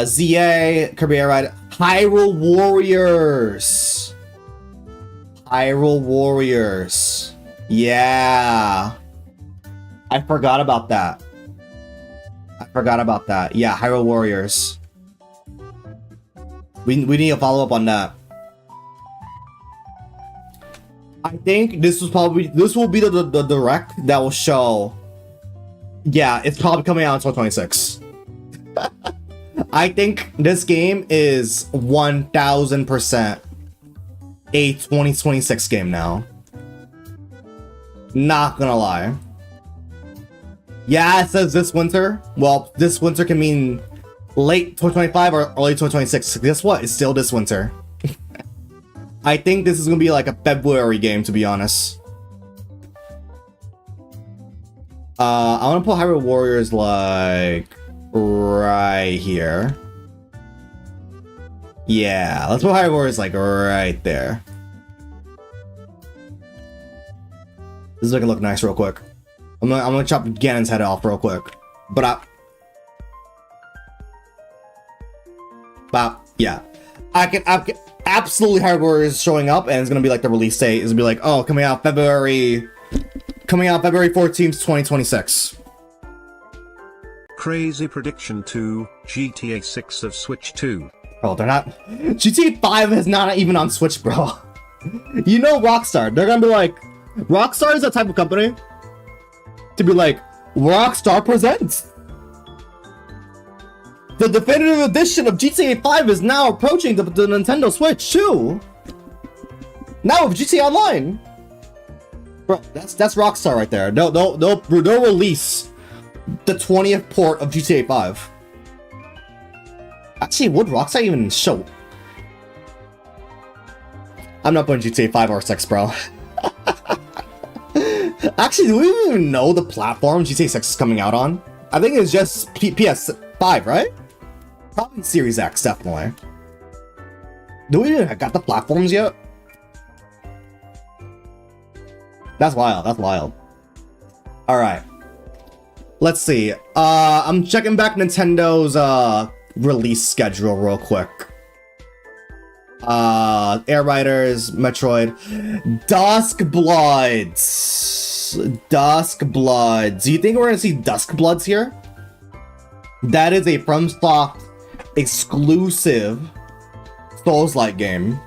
ZA, Kirby Air Ride, Hyrule Warriors. Hyrule Warriors. Yeah. I forgot about that. Yeah, Hyrule Warriors. We need a follow-up on that. I think this will be the direct that will show. Yeah, it's probably coming out in 2026. I think this game is 1000% a 2026 game now. Not gonna lie. Yeah, it says this winter. Well, this winter can mean late 2025 or early 2026. Guess what? It's still this winter. I think this is gonna be like a February game, to be honest. I wanna put Hyrule Warriors like right here. Yeah, let's put Hyrule Warriors like right there. This is gonna look nice real quick. I'm gonna chop Ganon's head off real quick. But Yeah. I can absolutely hardware is showing up, and it's gonna be like the release date is gonna be like, oh, coming out February 14th, 2026. Crazy prediction 2, GTA 6 of Switch 2. Bro, they're not. GTA 5 is not even on Switch, bro. You know Rockstar. They're gonna be like, Rockstar is that type of company to be like, Rockstar presents. The definitive edition of GTA 5 is now approaching the Nintendo Switch too. Now with GTA Online. Bro, that's Rockstar right there. They'll release the 20th port of GTA 5. Actually, would Rockstar even show? I'm not putting GTA 5 or 6, bro. Actually, do we even know the platform GTA 6 is coming out on? I think it's just PS5, right? Probably Series X, definitely. Do we even got the platforms yet? That's wild, that's wild. Alright. Let's see. I'm checking back Nintendo's release schedule real quick. Air Riders, Metroid, Duskbloods. Do you think we're gonna see Duskbloods here? That is a FromSoft exclusive Souls-like game.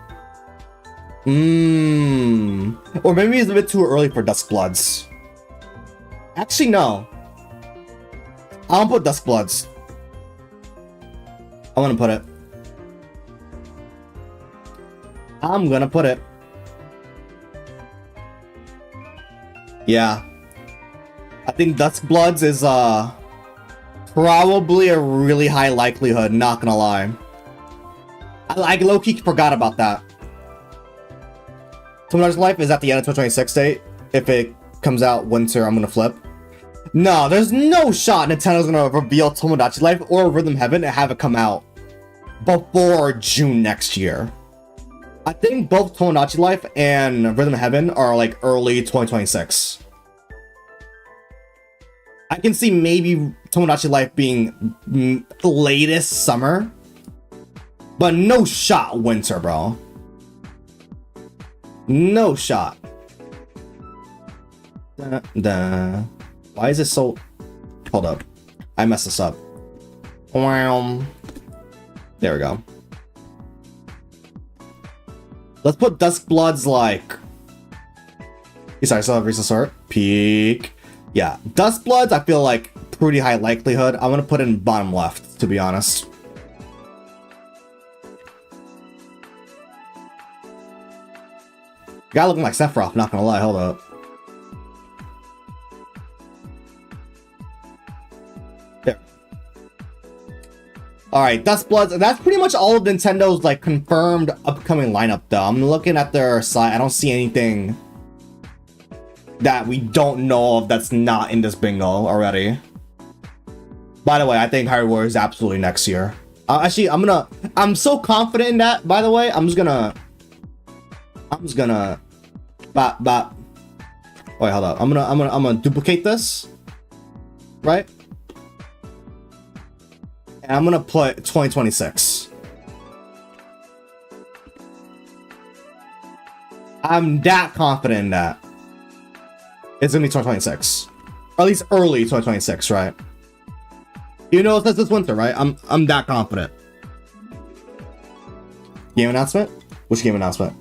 Or maybe it's a bit too early for Duskbloods. Actually, no. I don't put Duskbloods. I'm gonna put it. I'm gonna put it. Yeah. I think Duskbloods is probably a really high likelihood, not gonna lie. I low-key forgot about that. Tomodachi Life is at the end of 2026 date. If it comes out winter, I'm gonna flip. No, there's no shot Nintendo's gonna reveal Tomodachi Life or Rhythm Heaven and have it come out before June next year. I think both Tomodachi Life and Rhythm Heaven are like early 2026. I can see maybe Tomodachi Life being latest summer, but no shot winter, bro. No shot. Why is it so... Hold up. I messed this up. There we go. Let's put Duskbloods like... Sorry, still have recent start. Peak. Yeah. Duskbloods, I feel like pretty high likelihood. I'm gonna put it in bottom left, to be honest. Guy looking like Sephiroth, not gonna lie. Hold up. There. Alright, Duskbloods. That's pretty much all of Nintendo's like confirmed upcoming lineup though. I'm looking at their site. I don't see anything that we don't know of that's not in this bingo already. By the way, I think Hyrule Warriors is absolutely next year. Actually, I'm so confident in that, by the way. I'm just gonna wait, hold up. I'm gonna duplicate this. Right? And I'm gonna put 2026. I'm that confident in that. It's gonna be 2026. Or at least early 2026, right? You know, it's this winter, right? I'm that confident. Game announcement? Which game announcement?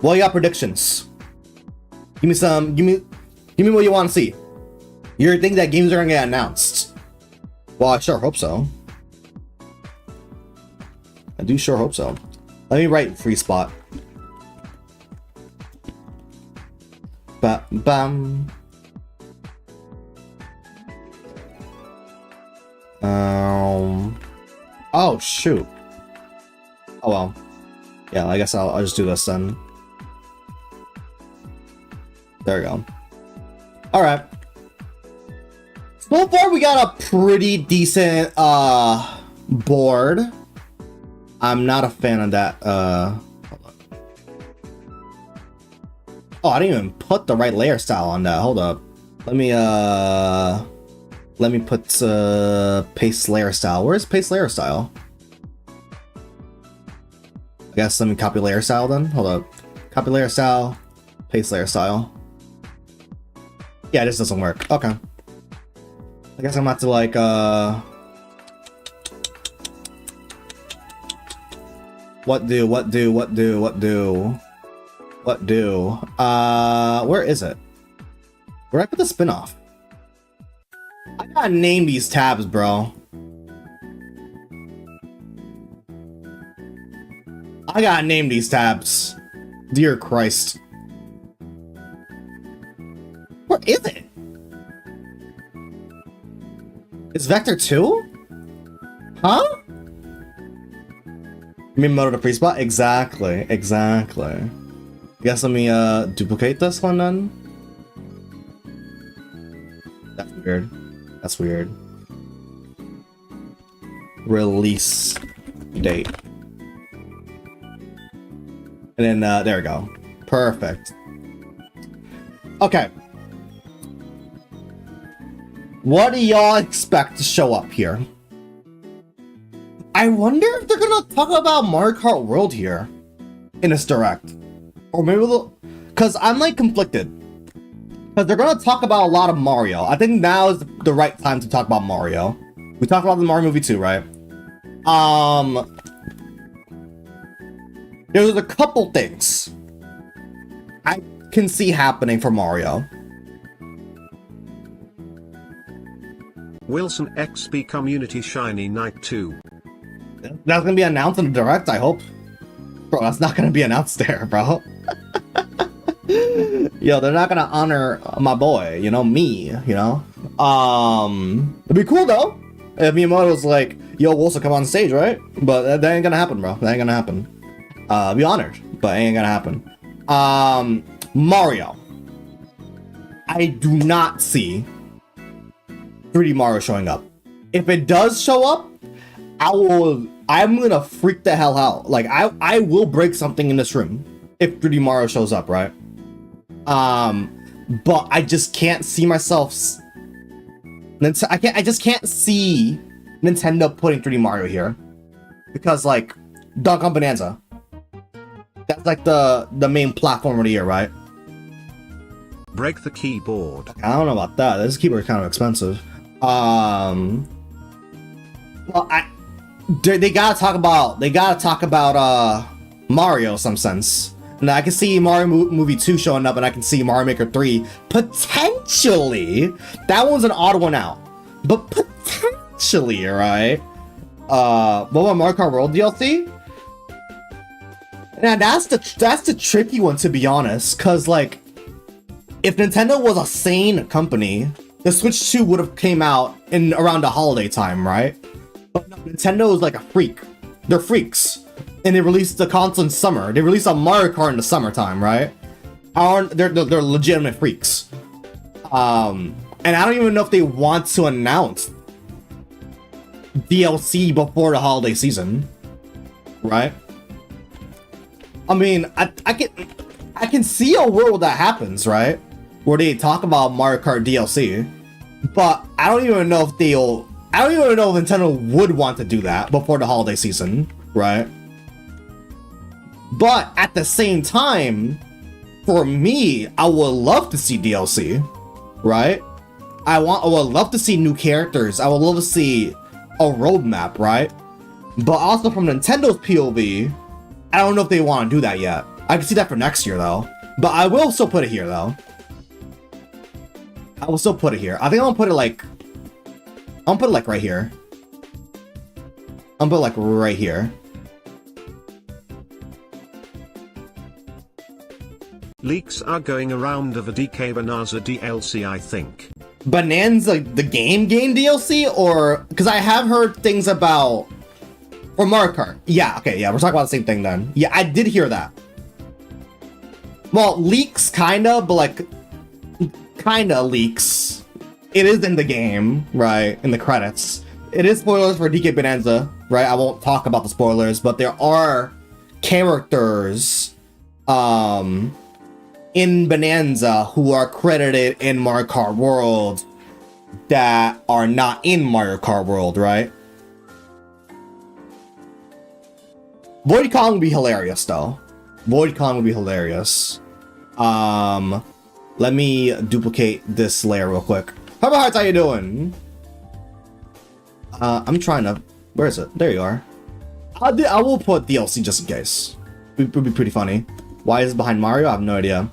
Well, you got predictions. Give me some. Give me what you want to see. You think that games are gonna get announced? Well, I sure hope so. I do sure hope so. Let me write free spot. Bam. Oh shoot. Oh well. Yeah, I guess I'll just do this then. There we go. Alright. So far we got a pretty decent board. I'm not a fan of that. Hold on. Oh, I didn't even put the right layer style on that. Hold up. Let me put paste layer style. Where's paste layer style? I guess let me copy layer style then. Hold up. Copy layer style, paste layer style. Yeah, this doesn't work. Okay. I guess I'm about to like what do? Where is it? Where I put the spin-off? I gotta name these tabs, bro. I gotta name these tabs. Dear Christ. Where is it? Is Vector 2? Huh? Miyamoto to pre-spot? Exactly. I guess let me duplicate this one then. That's weird. Release date. And then there we go. Perfect. Okay. What do y'all expect to show up here? I wonder if they're gonna talk about Mario Kart World here in this direct. Or maybe they'll... Because I'm like conflicted. Because they're gonna talk about a lot of Mario. I think now is the right time to talk about Mario. We talked about the Mario movie too, right? There's a couple things I can see happening for Mario. WilsonXp Community Shiny Night 2. That's gonna be announced in the direct, I hope. Bro, that's not gonna be announced there, bro. Yo, they're not gonna honor my boy, you know, me, you know? It'd be cool though if Miyamoto was like, yo, Wilson, come on stage, right? But that ain't gonna happen, bro. That ain't gonna happen. Be honored, but it ain't gonna happen. Mario. I do not see 3D Mario showing up. If it does show up, I'm gonna freak the hell out. Like, I will break something in this room if 3D Mario shows up, right? But I just can't see myself. I just can't see Nintendo putting 3D Mario here because like Donkey Kong Bonanza. That's like the main platform of the year, right? Break the keyboard. I don't know about that. This keyboard is kind of expensive. Well, they gotta talk about Mario in some sense. And I can see Mario Movie 2 showing up, and I can see Mario Maker 3 potentially. That one's an odd one out, but potentially, right? What about Mario Kart World DLC? Now that's the tricky one, to be honest, cause like if Nintendo was a sane company, the Switch 2 would have came out in around the holiday time, right? But no, Nintendo is like a freak. They're freaks. And they released the console in summer. They released a Mario Kart in the summertime, right? They're legitimate freaks. And I don't even know if they want to announce DLC before the holiday season, right? I mean, I can see a world that happens, right? Where they talk about Mario Kart DLC, but I don't even know if Nintendo would want to do that before the holiday season, right? But at the same time, for me, I would love to see DLC, right? I would love to see new characters. I would love to see a roadmap, right? But also from Nintendo's POV, I don't know if they want to do that yet. I can see that for next year though. But I will still put it here though. I will still put it here. I think I'm gonna put it like right here. I'm gonna put it like right here. Leaks are going around of a DK Bonanza DLC, I think. Bonanza, the game DLC, or because I have heard things about or Mario Kart. Yeah, okay, yeah, we're talking about the same thing then. Yeah, I did hear that. Well, leaks kinda, but like kinda leaks. It is in the game, right? In the credits. It is spoilers for DK Bonanza, right? I won't talk about the spoilers, but there are characters in Bonanza who are credited in Mario Kart World that are not in Mario Kart World, right? Void Kong would be hilarious though. Void Kong would be hilarious. Let me duplicate this layer real quick. How Hearts, how you doing? I'm trying to... Where is it? There you are. I will put DLC just in case. It would be pretty funny. Why is it behind Mario? I have no idea.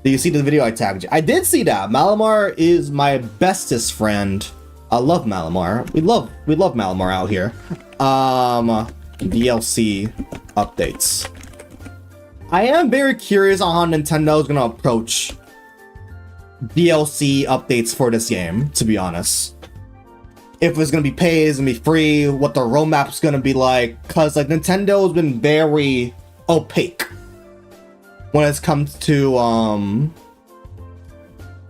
Did you see the video I tagged you? I did see that. Malamar is my bestest friend. I love Malamar. We love Malamar out here. DLC updates. I am very curious on how Nintendo is gonna approach DLC updates for this game, to be honest. If it's gonna be paid, it's gonna be free, what the roadmap's gonna be like, cause like Nintendo's been very opaque when it's come to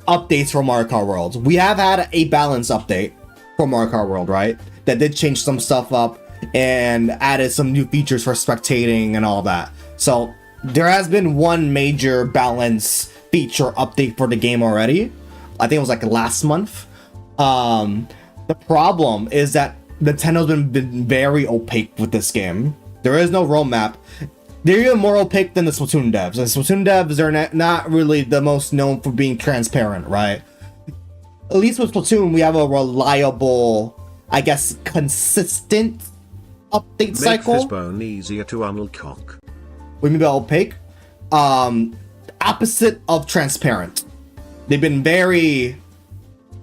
updates for Mario Kart World. We have had a balance update for Mario Kart World, right? That did change some stuff up and added some new features for spectating and all that. So there has been one major balance feature update for the game already. I think it was like last month. The problem is that Nintendo's been very opaque with this game. There is no roadmap. They're even more opaque than the Splatoon devs. And Splatoon devs are not really the most known for being transparent, right? At least with Splatoon, we have a reliable, I guess, consistent update cycle. Make Fishbone easier to unlock. What do you mean by opaque? Opposite of transparent. They've been very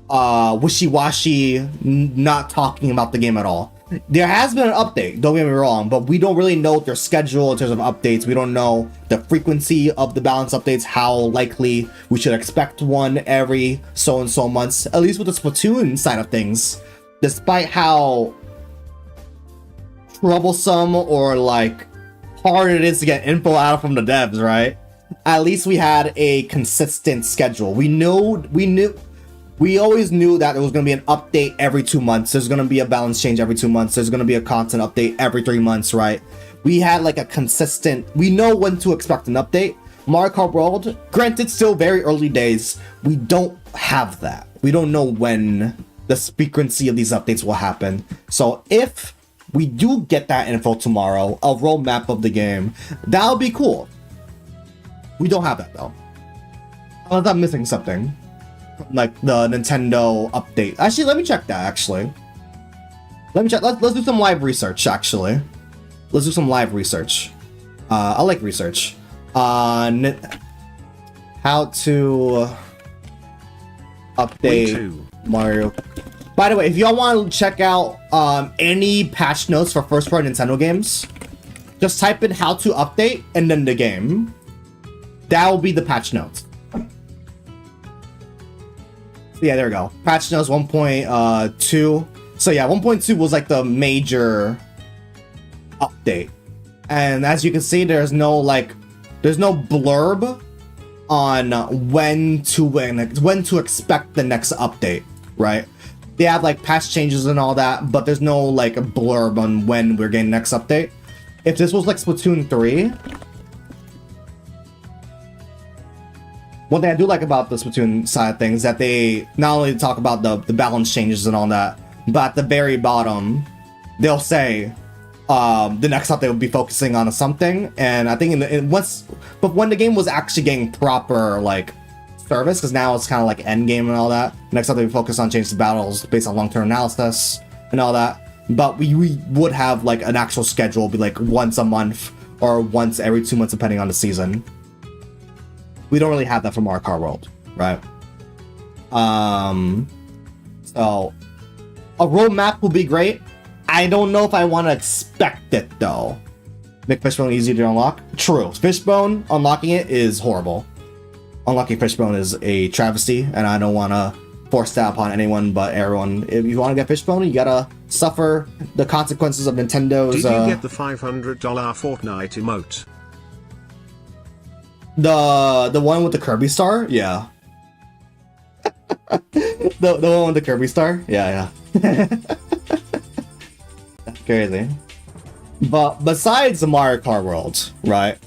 wishy-washy, not talking about the game at all. There has been an update, don't get me wrong, but we don't really know their schedule in terms of updates. We don't know the frequency of the balance updates, how likely we should expect one every so and so months, at least with the Splatoon side of things. Despite how troublesome or like hard it is to get info out from the devs, right? At least we had a consistent schedule. We always knew that there was going to be an update every 2 months. There's going to be a balance change every 2 months. There's going to be a content update every 3 months, right? We had like a consistent, we know when to expect an update. Mario Kart World, granted, still very early days. We don't have that. We don't know when the frequency of these updates will happen. So if we do get that info tomorrow, a roadmap of the game, that'll be cool. We don't have that though. Unless I'm missing something. Like the Nintendo update. Actually, let me check that, actually. Let me check. Let's do some live research, actually. Let's do some live research. I like research. On how to update Mario. By the way, if y'all want to check out any patch notes for first-party Nintendo games, just type in how to update and then the game. That will be the patch notes. Yeah, there we go. Patch notes 1.2. So yeah, 1.2 was like the major update. And as you can see, there's no blurb on when to expect the next update, right? They have like patch changes and all that, but there's no like a blurb on when we're getting next update. If this was like Splatoon 3, one thing I do like about the Splatoon side of things is that they not only talk about the balance changes and all that, but at the very bottom, they'll say the next update will be focusing on something. And I think but when the game was actually getting proper like service, because now it's kind of like end game and all that. Next update we focus on change the battles based on long-term analysis and all that. But we would have like an actual schedule, be like once a month or once every 2 months depending on the season. We don't really have that for Mario Kart World, right? So a roadmap will be great. I don't know if I want to expect it though. Make Fishbone easy to unlock. True. Fishbone, unlocking it is horrible. Unlocking Fishbone is a travesty, and I don't want to force that upon anyone but everyone. If you want to get Fishbone, you gotta suffer the consequences of Nintendo's. Did you get the $500 Fortnite emote? The one with the Kirby star? Yeah. the one with the Kirby star? Yeah. That's crazy. But besides the Mario Kart World, right?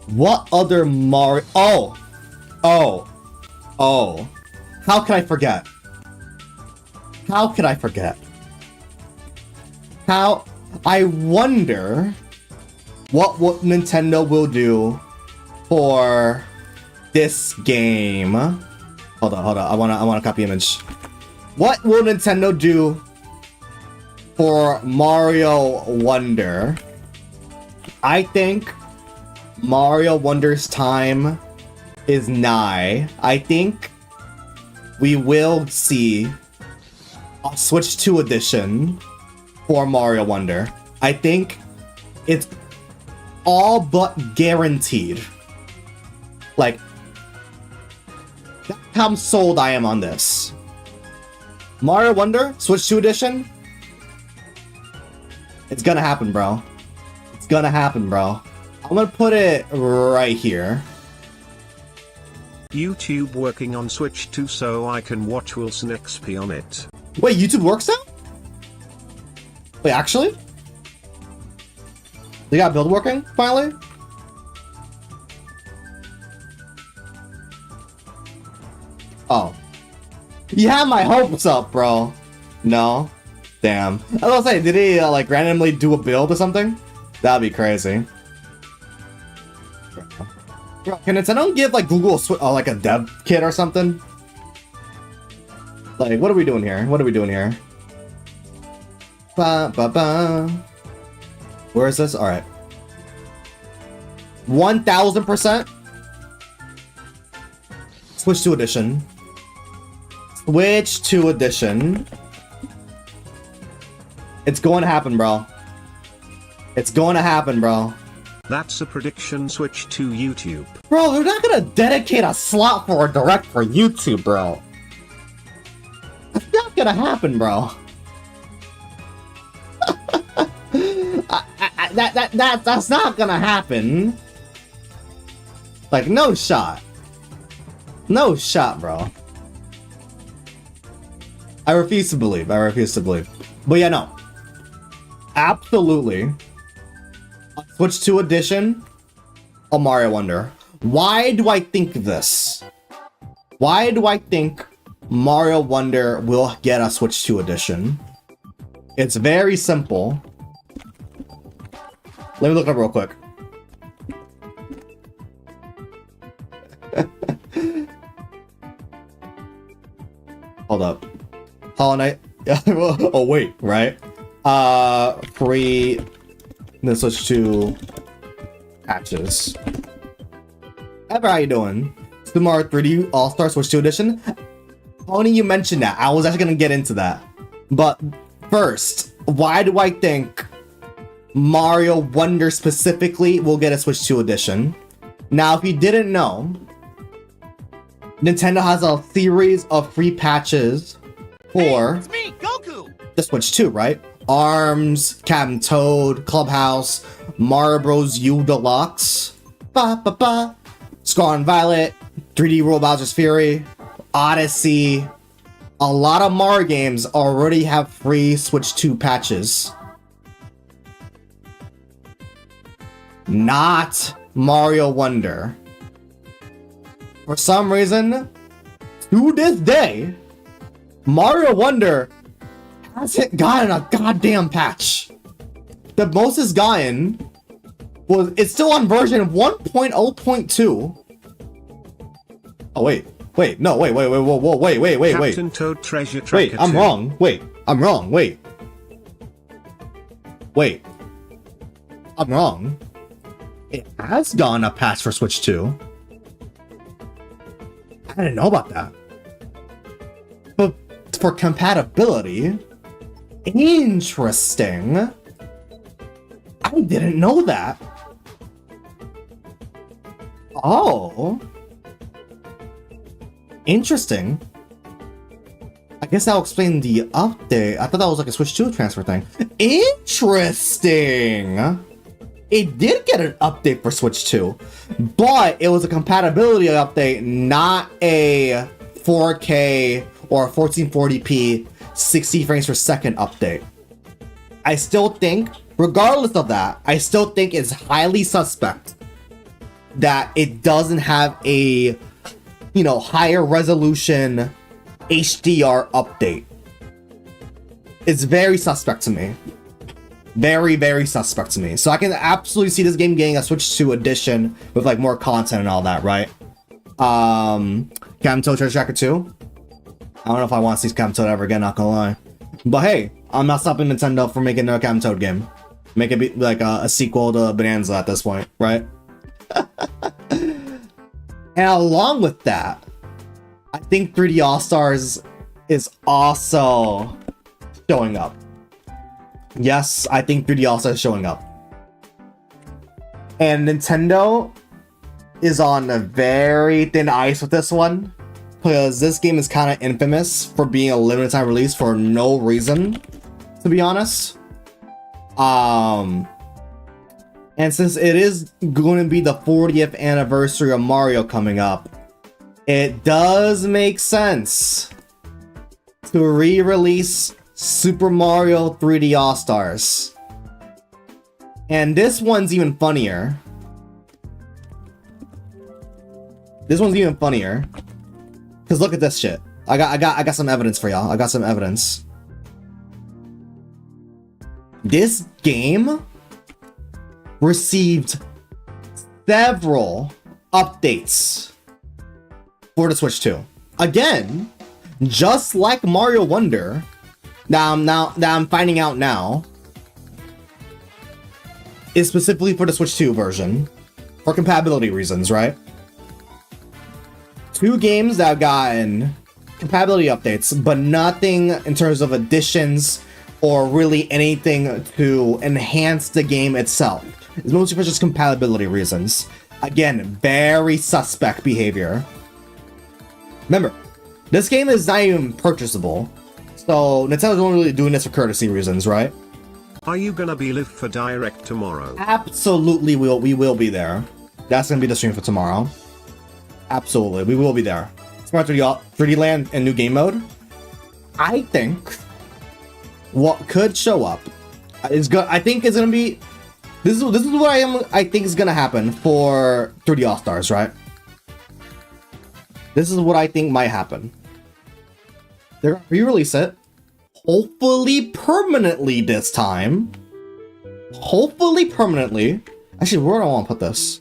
What other Mario? Oh. How could I forget? I wonder what Nintendo will do for this game. Hold on. I want to copy image. What will Nintendo do for Mario Wonder? I think Mario Wonder's time is nigh. I think we will see a Switch 2 edition for Mario Wonder. I think it's all but guaranteed. Like, that's how sold I am on this. Mario Wonder, Switch 2 edition? It's gonna happen, bro. It's gonna happen, bro. I'm gonna put it right here. YouTube working on Switch 2 so I can watch WilsonXp on it. Wait, YouTube works now? Wait, actually? They got build working, finally? Oh. You have my hopes up, bro. No? Damn. I was gonna say, did he, like, randomly do a build or something? That'd be crazy. Bro, can Nintendo give, like, Google like, a dev kit or something? Like, what are we doing here? Where is this? Alright. 1000%? Switch 2 edition. Switch 2 edition. It's going to happen, bro. That's a prediction. Switch to YouTube. Bro, they're not gonna dedicate a slot for a direct for YouTube, bro. That's not gonna happen, bro. That's not gonna happen. Like, no shot. No shot, bro. I refuse to believe. But yeah, no. Absolutely. A Switch 2 edition of Mario Wonder. Why do I think this? Why do I think Mario Wonder will get a Switch 2 edition? It's very simple. Let me look it up real quick. Hold up. Hollow Knight. Oh wait, right? Free. Then Switch 2 patches. Ever, how you doing? Super Mario 3D All-Star Switch 2 edition. Only you mentioned that. I was actually gonna get into that. But first, why do I think Mario Wonder specifically will get a Switch 2 edition? Now, if you didn't know, Nintendo has a series of free patches for it's me, Goku! the Switch 2, right? ARMS, Captain Toad, Clubhouse, Mario Bros. U Deluxe, Scarlet Violet, 3D World Bowser's Fury, Odyssey. A lot of Mario games already have free Switch 2 patches. Not Mario Wonder. For some reason, to this day, Mario Wonder hasn't gotten a goddamn patch. The most it's gotten was, it's still on version 1.0.2. Oh wait, no, wait, Captain Toad Treasure Tracker. Wait, I'm wrong. I'm wrong. It has gotten a patch for Switch 2. I didn't know about that. But for compatibility, interesting. I didn't know that. Oh. Interesting. I guess that'll explain the update. I thought that was like a Switch 2 transfer thing. Interesting. It did get an update for Switch 2, but it was a compatibility update, not a 4K or 1440p 60 frames per second update. I still think, regardless of that, I still think it's highly suspect that it doesn't have a, you know, higher resolution HDR update. It's very suspect to me. Very, very suspect to me. So I can absolutely see this game getting a Switch 2 edition with like more content and all that, right? Captain Toad Treasure Tracker 2. I don't know if I want to see Captain Toad ever again, not gonna lie. But hey, I'm not stopping Nintendo from making another Captain Toad game. Make it be like a sequel to Bonanza at this point, right? And along with that, I think 3D All-Stars is also showing up. Yes, I think 3D All-Stars is showing up. And Nintendo is on a very thin ice with this one, because this game is kind of infamous for being a limited time release for no reason, to be honest. And since it is going to be the 40th anniversary of Mario coming up, it does make sense to re-release Super Mario 3D All-Stars. And this one's even funnier. This one's even funnier. Cause look at this shit. I got some evidence for y'all. I got some evidence. This game received several updates for the Switch 2. Again, just like Mario Wonder, now I'm finding out now, is specifically for the Switch 2 version for compatibility reasons, right? 2 games that have gotten compatibility updates, but nothing in terms of additions or really anything to enhance the game itself. It's mostly for just compatibility reasons. Again, very suspect behavior. Remember, this game is not even purchasable, so Nintendo's only really doing this for courtesy reasons, right? Are you gonna be live for Direct tomorrow? Absolutely, we will be there. That's gonna be the stream for tomorrow. Absolutely, we will be there. Smart 3D Land and new game mode. I think what could show up is good. I think it's gonna be. This is what I think is gonna happen for 3D All Stars, right? This is what I think might happen. They're gonna re-release it, hopefully permanently this time. Hopefully permanently. Actually, where do I want to put this?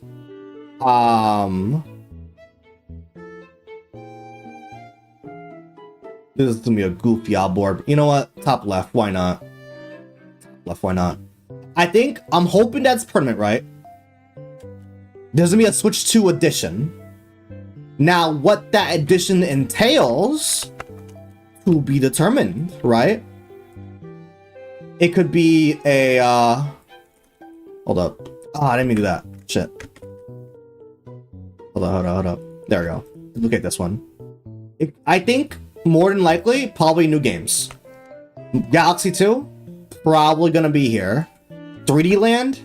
This is gonna be a goofy board. You know what? Top left. Why not? Left. Why not? I'm hoping that's permanent, right? There's gonna be a Switch 2 edition. Now, what that edition entails to be determined, right? It could be a hold up. I didn't mean to do that. Shit. Hold up. There we go. Look at this one. I think more than likely, probably new games. Galaxy 2, probably gonna be here. 3D Land,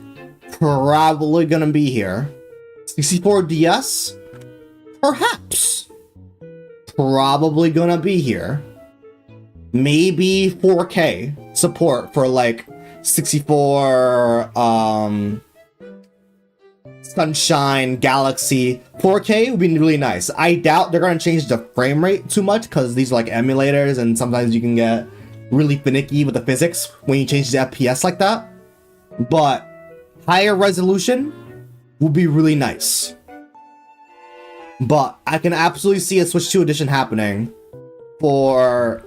probably gonna be here. 64 DS, perhaps. Probably gonna be here. Maybe 4K support for like 64 Sunshine, Galaxy. 4K would be really nice. I doubt they're gonna change the frame rate too much because these are like emulators and sometimes you can get really finicky with the physics when you change the FPS like that. But higher resolution would be really nice. But I can absolutely see a Switch 2 edition happening for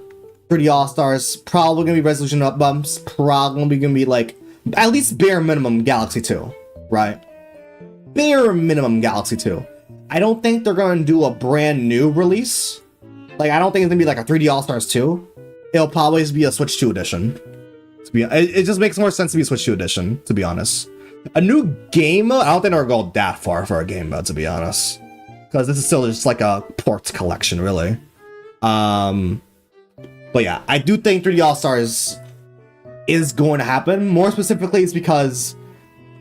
3D All Stars. Probably gonna be resolution up bumps. Probably gonna be like at least bare minimum Galaxy 2, right? Bare minimum Galaxy 2. I don't think they're gonna do a brand new release. Like I don't think it's gonna be like a 3D All Stars 2. It'll probably be a Switch 2 edition. It just makes more sense to be a Switch 2 edition, to be honest. A new game mode? I don't think they're gonna go that far for a game mode, to be honest. Because this is still just like a ports collection, really. But yeah, I do think 3D All Stars is going to happen. More specifically, it's because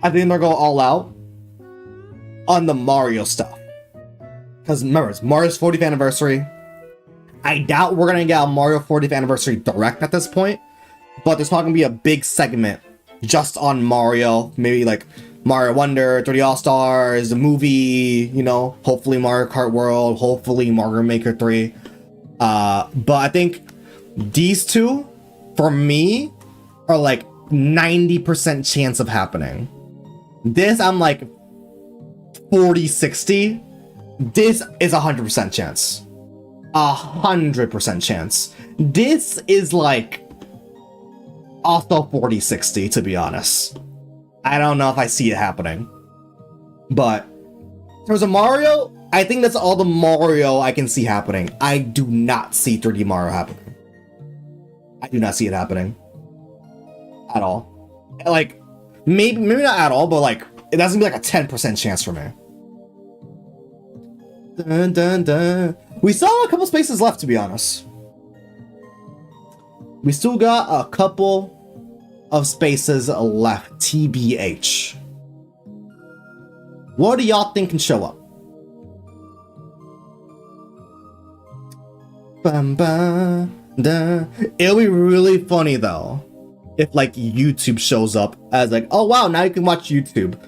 I think they're going all out on the Mario stuff. Because remember, it's Mario's 40th anniversary. I doubt we're gonna get a Mario 40th anniversary direct at this point. But there's probably gonna be a big segment just on Mario. Maybe like Mario Wonder, 3D All-Stars, the movie, you know, hopefully Mario Kart World, hopefully Mario Maker 3. But I think these two, for me, are like 90% chance of happening. This, I'm like 40-60. This is 100% chance. 100% chance. This is like also 40-60, to be honest. I don't know if I see it happening. But in terms of Mario, I think that's all the Mario I can see happening. I do not see 3D Mario happening. I do not see it happening. At all. Like, maybe not at all, but like, that's gonna be like a 10% chance for me. Dun, dun, dun. We still have a couple spaces left, to be honest. We still got a couple of spaces left, TBH. What do y'all think can show up? Bum, bum, da. It'll be really funny though if like YouTube shows up as like, oh wow, now you can watch YouTube.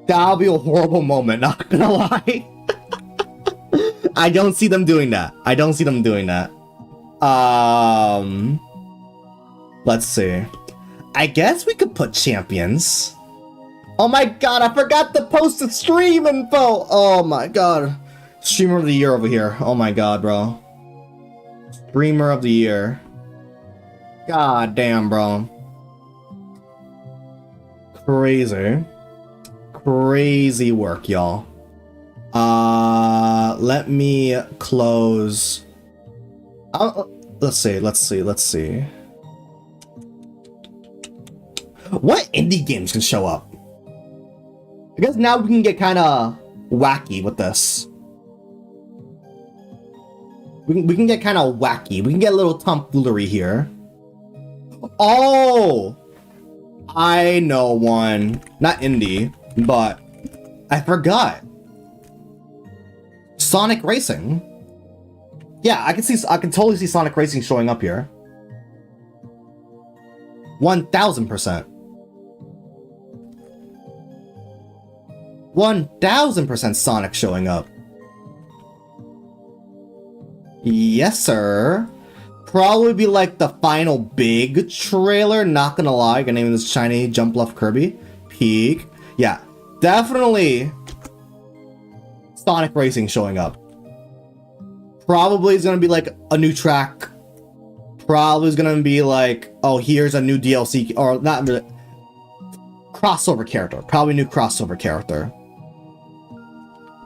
That'll be a horrible moment, not gonna lie. I don't see them doing that. I don't see them doing that. Let's see. I guess we could put champions. Oh my god, I forgot to post the stream info. Oh my god. Streamer of the year over here. Oh my god, bro. Streamer of the year. God damn, bro. Crazy. Crazy work, y'all. Let me close. Let's see. What indie games can show up? I guess now we can get kind of wacky with this. We can get kind of wacky. We can get a little tomfoolery here. Oh! I know one. Not indie, but I forgot. Sonic Racing. Yeah, I can totally see Sonic Racing showing up here. 1000%. 1000% Sonic showing up. Yes, sir. Probably be like the final big trailer, not gonna lie. Gonna name this shiny Jump Left Kirby. Peak. Yeah, definitely Sonic Racing showing up. Probably is gonna be like a new track. Probably is gonna be like, oh, here's a new DLC, or not really, crossover character. Probably new crossover character.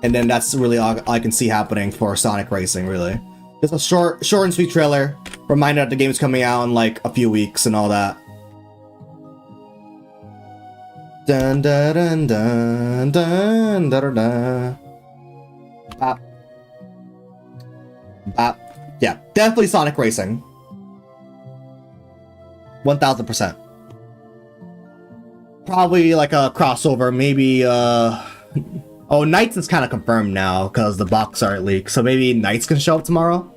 And then that's really all I can see happening for Sonic Racing, really. Just a short and sweet trailer. Reminder that the game is coming out in like a few weeks and all that. Dun dun dun dun dun dun dun. Bop. Bop. Yeah, definitely Sonic Racing. 1000%. Probably like a crossover, maybe oh, Knights is kind of confirmed now because the box art leak, so maybe Knights can show up tomorrow.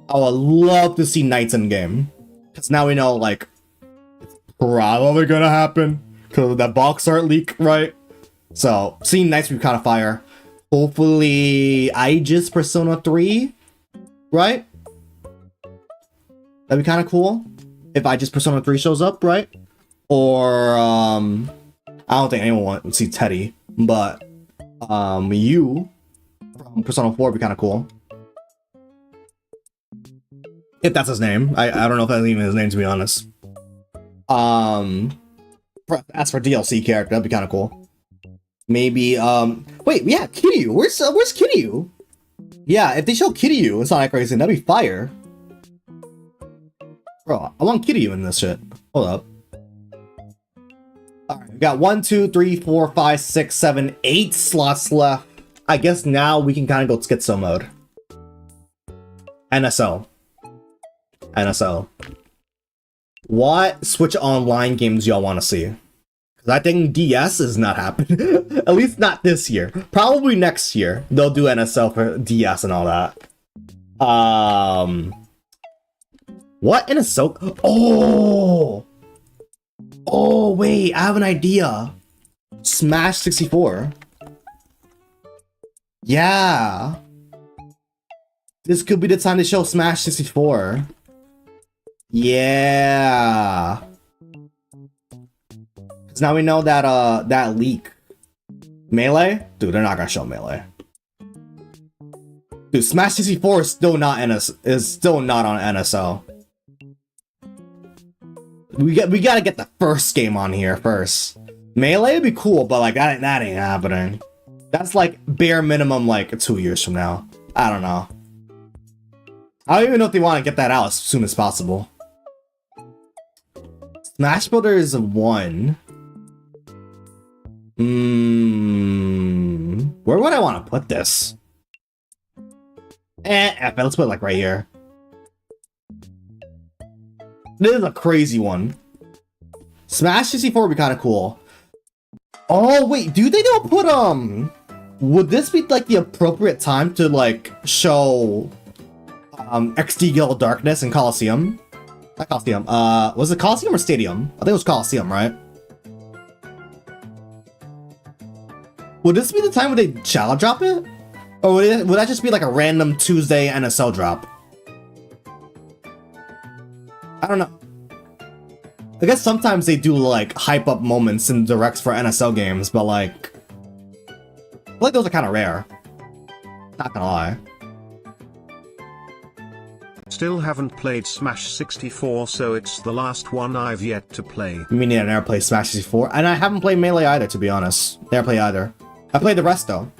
I would love to see Knights in game, because now we know like it's probably gonna happen because of that box art leak, right? So seeing Knights would be kind of fire. Hopefully, Aegis Persona 3, right? That'd be kind of cool if Aegis Persona 3 shows up, right? Or I don't think anyone would see Teddy, but you from Persona 4 would be kind of cool. If that's his name. I don't know if that's even his name, to be honest. As for DLC character, that'd be kind of cool. Maybe, wait, yeah, Kiryu. Where's Kiryu? Yeah, if they show Kiryu in Sonic Racing, that'd be fire. Bro, I want Kiryu in this shit. Hold up. Alright, we got 1, 2, 3, 4, 5, 6, 7, 8 slots left. I guess now we can kind of go schizo mode. NSO. What Switch Online games y'all want to see? Because I think DS is not happening. At least not this year. Probably next year. They'll do NSL for DS and all that. What NSO? Oh! Oh, wait, I have an idea. Smash 64. Yeah. This could be the time to show Smash 64. Yeah. Cause now we know that that leak. Melee? Dude, they're not gonna show Melee. Dude, Smash 64 is still not on NSO. We gotta get the first game on here first. Melee would be cool, but like that ain't happening. That's like bare minimum like 2 years from now. I don't know. I don't even know if they want to get that out as soon as possible. Smash Brothers 1. Where would I want to put this? Let's put it like right here. This is a crazy one. Smash 64 would be kind of cool. Oh wait, do they don't put would this be like the appropriate time to like show XD Guild Darkness and Coliseum? Not Coliseum. Was it Coliseum or Stadium? I think it was Coliseum, right? Would this be the time when they challenge drop it? Or would that just be like a random Tuesday NSL drop? I don't know. I guess sometimes they do like hype up moments in directs for NSL games, but like I feel like those are kind of rare. Not gonna lie. Still haven't played Smash 64, so it's the last one I've yet to play. You mean I never played Smash 64? And I haven't played Melee either, to be honest. Never played either. I played the rest though.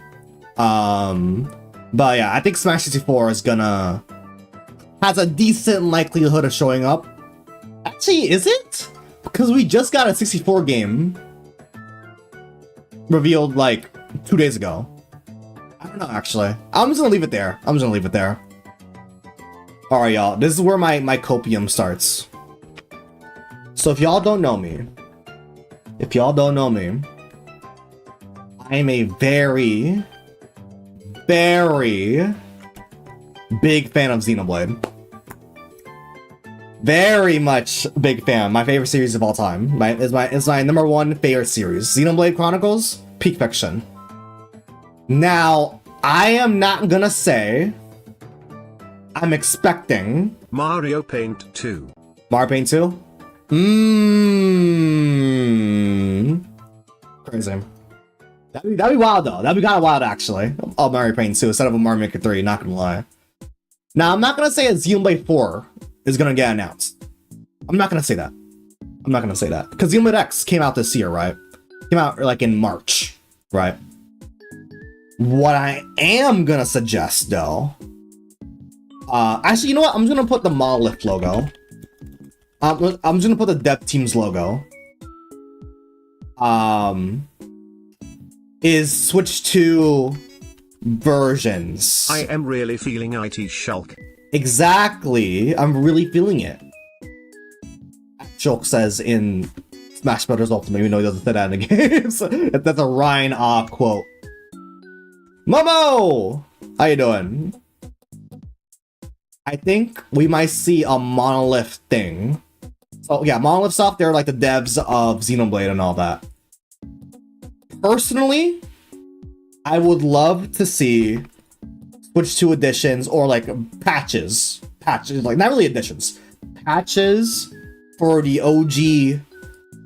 But yeah, I think Smash 64 is has a decent likelihood of showing up. Actually, is it? Because we just got a 64 game revealed like 2 days ago. I don't know, actually. I'm just gonna leave it there. Alright, y'all. This is where my copium starts. So if y'all don't know me, I'm a very, very big fan of Xenoblade. Very much big fan. My favorite series of all time. It's my #1 favorite series. Xenoblade Chronicles, peak fiction. Now, I am not gonna say I'm expecting Mario Paint 2. Mario Paint 2? Crazy. That'd be wild though. That'd be kind of wild actually. Oh, Mario Paint 2 instead of a Mario Maker 3, not gonna lie. Now, I'm not gonna say a Xenoblade 4 is gonna get announced. I'm not gonna say that. Because Xenoblade X came out this year, right? Came out like in March, right? What I am gonna suggest though, actually, you know what? I'm just gonna put the Monolith logo. I'm just gonna put the Dev Team's logo. Is Switch 2 versions. I am really feeling IT Shulk. Exactly. I'm really feeling it. Shulk says in Smash Brothers Ultimate, even though he doesn't say that in the games. That's a Ryan quote. Momo! How you doing? I think we might see a Monolith thing. So yeah, Monolith Soft, they're like the devs of Xenoblade and all that. Personally, I would love to see Switch 2 editions or like patches, like not really editions, patches for the OG,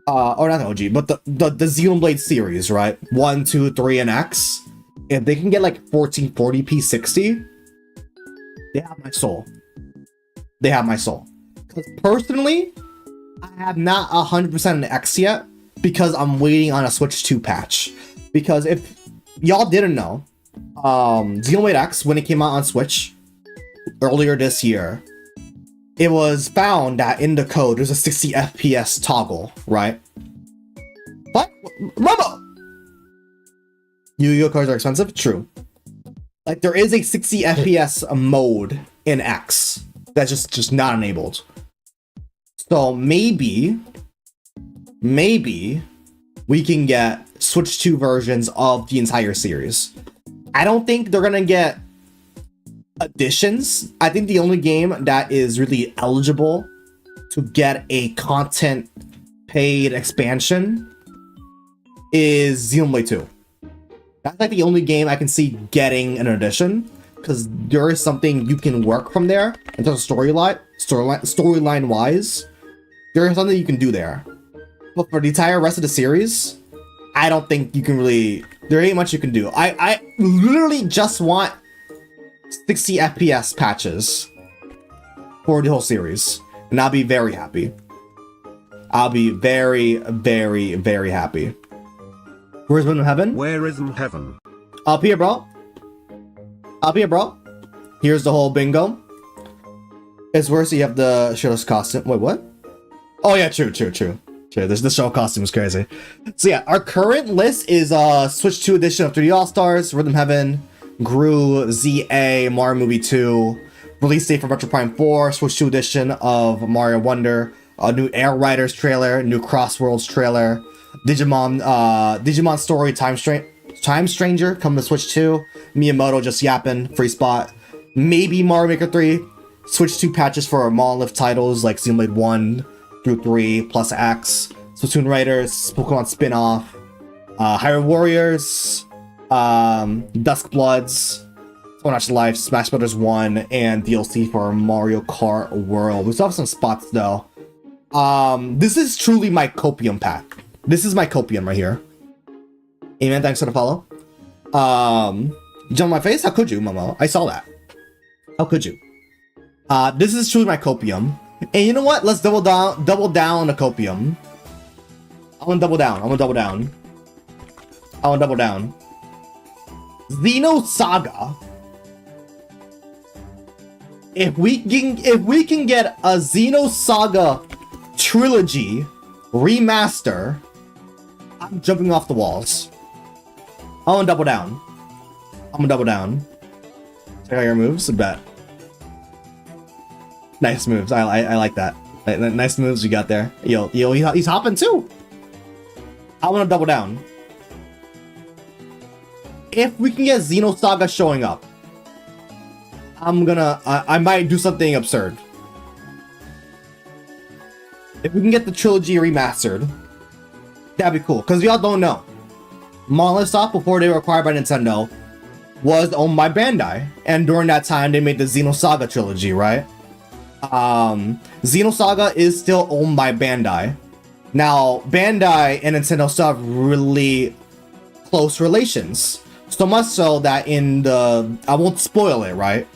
or not the OG, but the Xenoblade series, right? 1, 2, 3, and X. If they can get like 1440p 60, they have my soul. Because personally, I have not 100% an X yet because I'm waiting on a Switch 2 patch. Because if y'all didn't know, Xenoblade X, when it came out on Switch earlier this year, it was found that in the code there's a 60 FPS toggle, right? What? Momo! Yu-Gi-Oh cards are expensive? True. Like, there is a 60 FPS mode in X that's just not enabled. So maybe we can get Switch 2 versions of the entire series. I don't think they're gonna get additions. I think the only game that is really eligible to get a content paid expansion is Xenoblade 2. That's like the only game I can see getting an edition, because there is something you can work from there in terms of storyline wise. There is something you can do there. But for the entire rest of the series, I don't think you can really, there ain't much you can do. I literally just want 60 FPS patches for the whole series, and I'll be very happy. I'll be very, very, very happy. Where's Rhythm Heaven? Where Rhythm Heaven? Up here, bro. Up here, bro. Here's the whole bingo. It's worse you have the shirtless costume. Wait, what? Oh yeah, true. The show costume is crazy. So yeah, our current list is Switch 2 edition of 3D All-Stars, Rhythm Heaven, Gru, ZA, Mario Movie 2, release date for Metro Prime 4, Switch 2 edition of Mario Wonder, a new Air Riders trailer, new Crossworlds trailer, Digimon Story Time Stranger coming to Switch 2, Miyamoto just yapping, free spot, maybe Mario Maker 3, Switch 2 patches for monolith titles like Xenoblade 1 through 3 plus X, Splatoon Raiders, Pokemon spin-off, Hyrule Warriors, Dusk Bloods, Smash Life, Smash Brothers 1, and DLC for Mario Kart World. We still have some spots though. This is truly my copium pack. This is my copium right here. Amen, thanks for the follow. Jump on my face? How could you, Momo? I saw that. How could you? This is truly my copium. And you know what? Let's double down on the copium. I want to double down. Xenosaga. If we can get a Xenosaga trilogy remaster, I'm jumping off the walls. I want to double down. Check out your moves, I bet. Nice moves. I like that. Nice moves you got there. Yo, he's hopping too. I want to double down. If we can get Xenosaga showing up, I might do something absurd. If we can get the trilogy remastered, that'd be cool. Because we all don't know, Monolith Soft, before they were acquired by Nintendo, was owned by Bandai, and during that time they made the Xenosaga trilogy, right? Xenosaga is still owned by Bandai. Now, Bandai and Nintendo still have really close relations. So much so that in won't spoil it, right?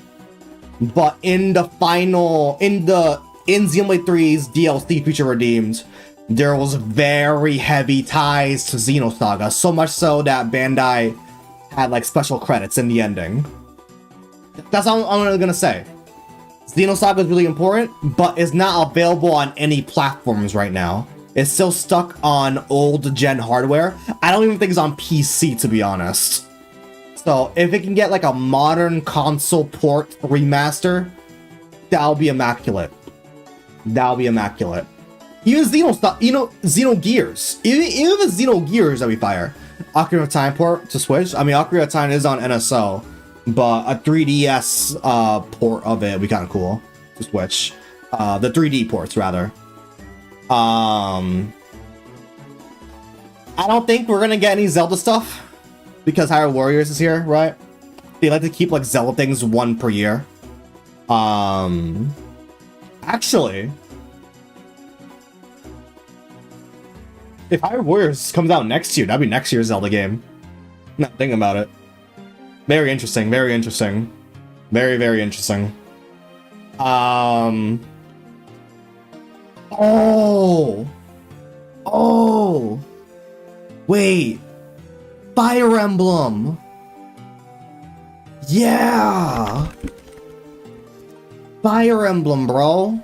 But in the final, in Xenoblade 3's DLC Future Redeemed, there was very heavy ties to Xenosaga. So much so that Bandai had like special credits in the ending. That's all I'm really gonna say. Xenosaga is really important, but it's not available on any platforms right now. It's still stuck on old gen hardware. I don't even think it's on PC, to be honest. So if it can get like a modern console port remaster, that'll be immaculate. Even Xenogears. Even if it's Xenogears, that'd be fire. Ocarina of Time port to Switch. I mean, Ocarina of Time is on NSO, but a 3DS port of it would be kind of cool to Switch. The 3D ports, rather. I don't think we're gonna get any Zelda stuff because Hyrule Warriors is here, right? They like to keep like Zelda things one per year. Actually, if Hyrule Warriors comes out next year, that'd be next year's Zelda game. Not thinking about it. Very interesting. Very, very interesting. Oh! Wait! Fire Emblem! Yeah! Fire Emblem, bro!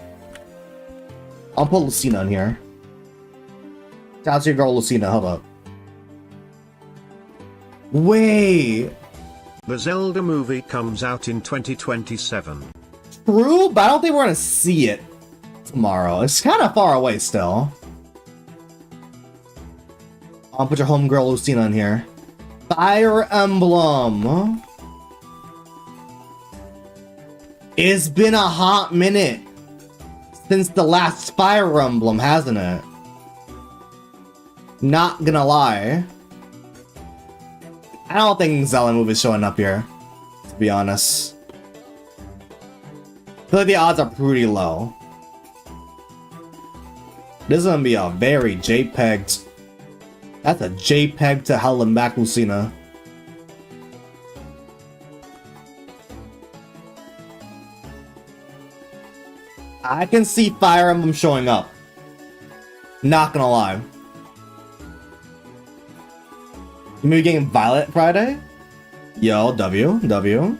I'll put Lucina in here. Shout out to your girl Lucina, hold up. Wait! The Zelda movie comes out in 2027. True, but I don't think we're gonna see it tomorrow. It's kind of far away still. I'll put your homegirl Lucina in here. Fire Emblem. It's been a hot minute since the last Fire Emblem, hasn't it? Not gonna lie. I don't think Zelda movie's showing up here, to be honest. I feel like the odds are pretty low. This is gonna be a very JPEG. That's a JPEG to hell and back Lucina. I can see Fire Emblem showing up. Not gonna lie. You may be getting Violet Friday? Yo, W.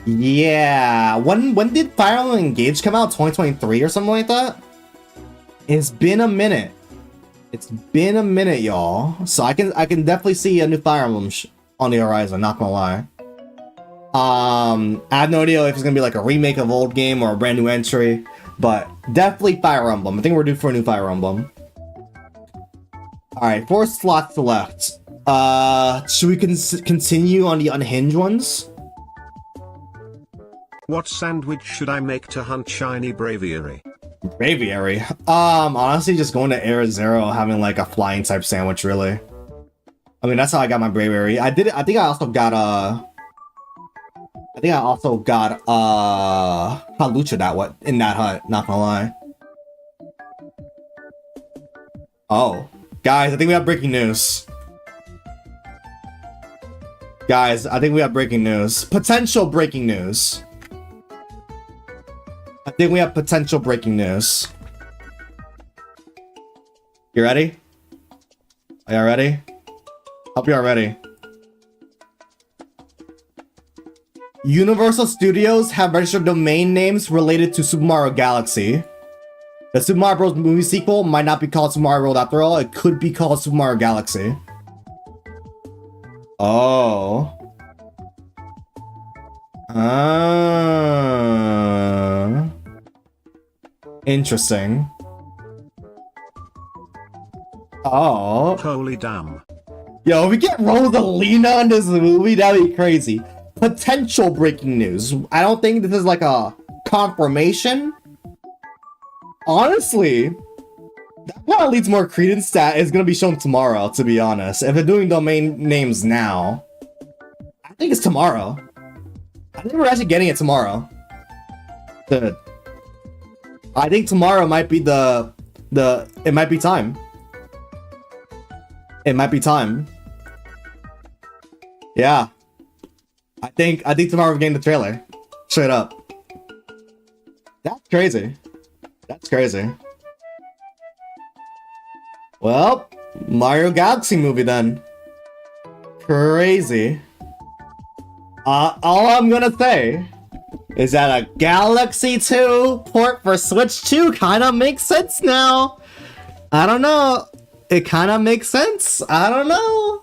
Yeah. When did Fire Emblem Engage come out? 2023 or something like that? It's been a minute. It's been a minute, y'all. So I can definitely see a new Fire Emblem on the horizon, not gonna lie. I have no idea if it's gonna be like a remake of old game or a brand new entry, but definitely Fire Emblem. I think we're due for a new Fire Emblem. Alright, 4 slots left. Should we continue on the unhinged ones? What sandwich should I make to hunt shiny Braviary? Braviary? Honestly, just going to Era Zero, having like a flying type sandwich, really. I mean, that's how I got my Braviary. I think I also got Halucha in that hut, not gonna lie. Oh. Guys, I think we have breaking news. Guys, I think we have breaking news. Potential breaking news. I think we have potential breaking news. You ready? Are y'all ready? Hope y'all ready. Universal Studios have registered domain names related to Super Mario Galaxy. The Super Mario Bros. Movie sequel might not be called Super Mario World after all. It could be called Super Mario Galaxy. Oh. Interesting. Oh. Holy damn. Yo, if we get Rosalina in this movie, that'd be crazy. Potential breaking news. I don't think this is like a confirmation. Honestly, that probably leads more credence that it's gonna be shown tomorrow, to be honest. If they're doing domain names now, I think it's tomorrow. I think we're actually getting it tomorrow. Dude. I think tomorrow might be it might be time. It might be time. Yeah. I think tomorrow we're getting the trailer. Straight up. That's crazy. That's crazy. Well, Mario Galaxy movie then. Crazy. All I'm gonna say is that a Galaxy 2 port for Switch 2 kinda makes sense now. I don't know. It kinda makes sense. I don't know.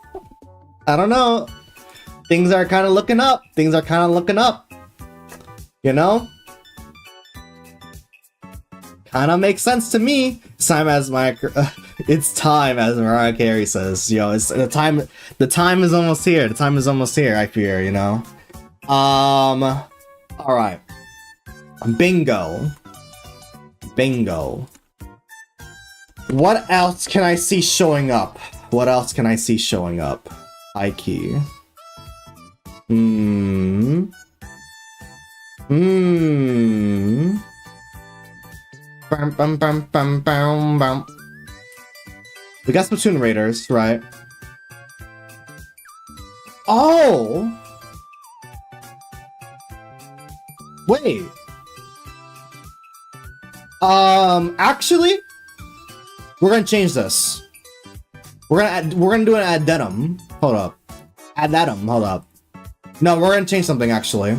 Things are kinda looking up. You know? Kinda makes sense to me. It's time as Mariah Carey says. Yo, it's the time is almost here. The time is almost here, I fear, you know. Alright. Bingo. What else can I see showing up? High key. Bum, bum, bum, bum, bum. We got Splatoon Raiders, right? Oh! Wait. Actually, we're gonna change this. We're gonna do an addendum. Hold up. No, we're gonna change something actually.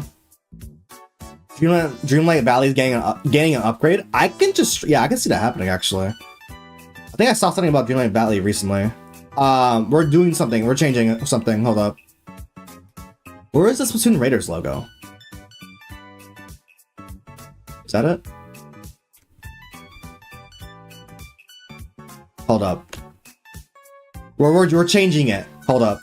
Dreamlight Valley's getting an upgrade. I can see that happening actually. I think I saw something about Dreamlight Valley recently. We're doing something. We're changing something. Hold up. Where is the Splatoon Raiders logo? Is that it? Hold up. We're changing it. Hold up.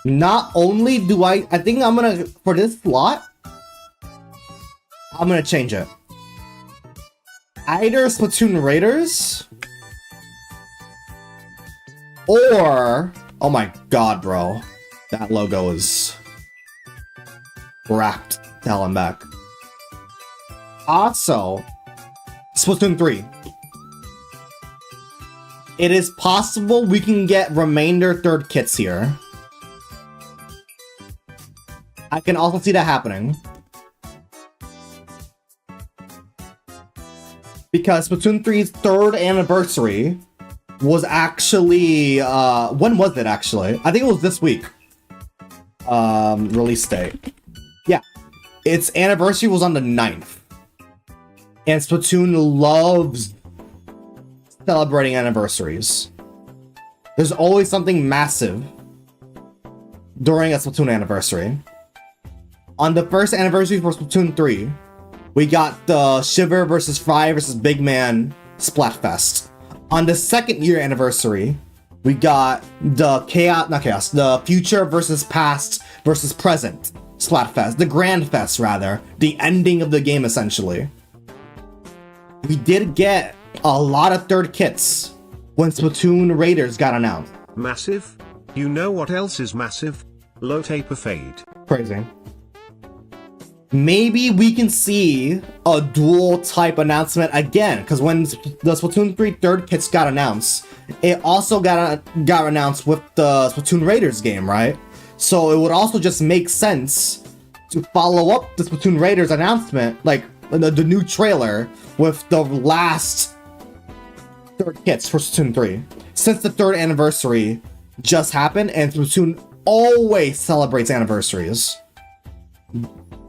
Not only do I think I'm gonna, for this slot, I'm gonna change it. either Splatoon Raiders or, oh my god, bro, that logo is wrapped to hell and back. Also, Splatoon 3. It is possible we can get remainder third kits here. I can also see that happening. Because Splatoon 3's 3rd anniversary was actually, when was it actually? I think it was this week. Release date. Yeah. Its anniversary was on the 9th. And Splatoon loves celebrating anniversaries. There's always something massive during a Splatoon anniversary. On the first anniversary for Splatoon 3, we got the Shiver versus Fry versus Big Man Splatfest. On the 2nd year anniversary, we got the the Future versus Past versus Present Splatfest. The Grand Fest, rather. The ending of the game, essentially. We did get a lot of third kits when Splatoon Raiders got announced. Massive? You know what else is massive? Low taper fade. Crazy. Maybe we can see a dual type announcement again, because when the Splatoon 3 third kits got announced, it also got announced with the Splatoon Raiders game, right? So it would also just make sense to follow up the Splatoon Raiders announcement, like the new trailer, with the last third kits for Splatoon 3. Since the 3rd anniversary just happened, and Splatoon always celebrates anniversaries.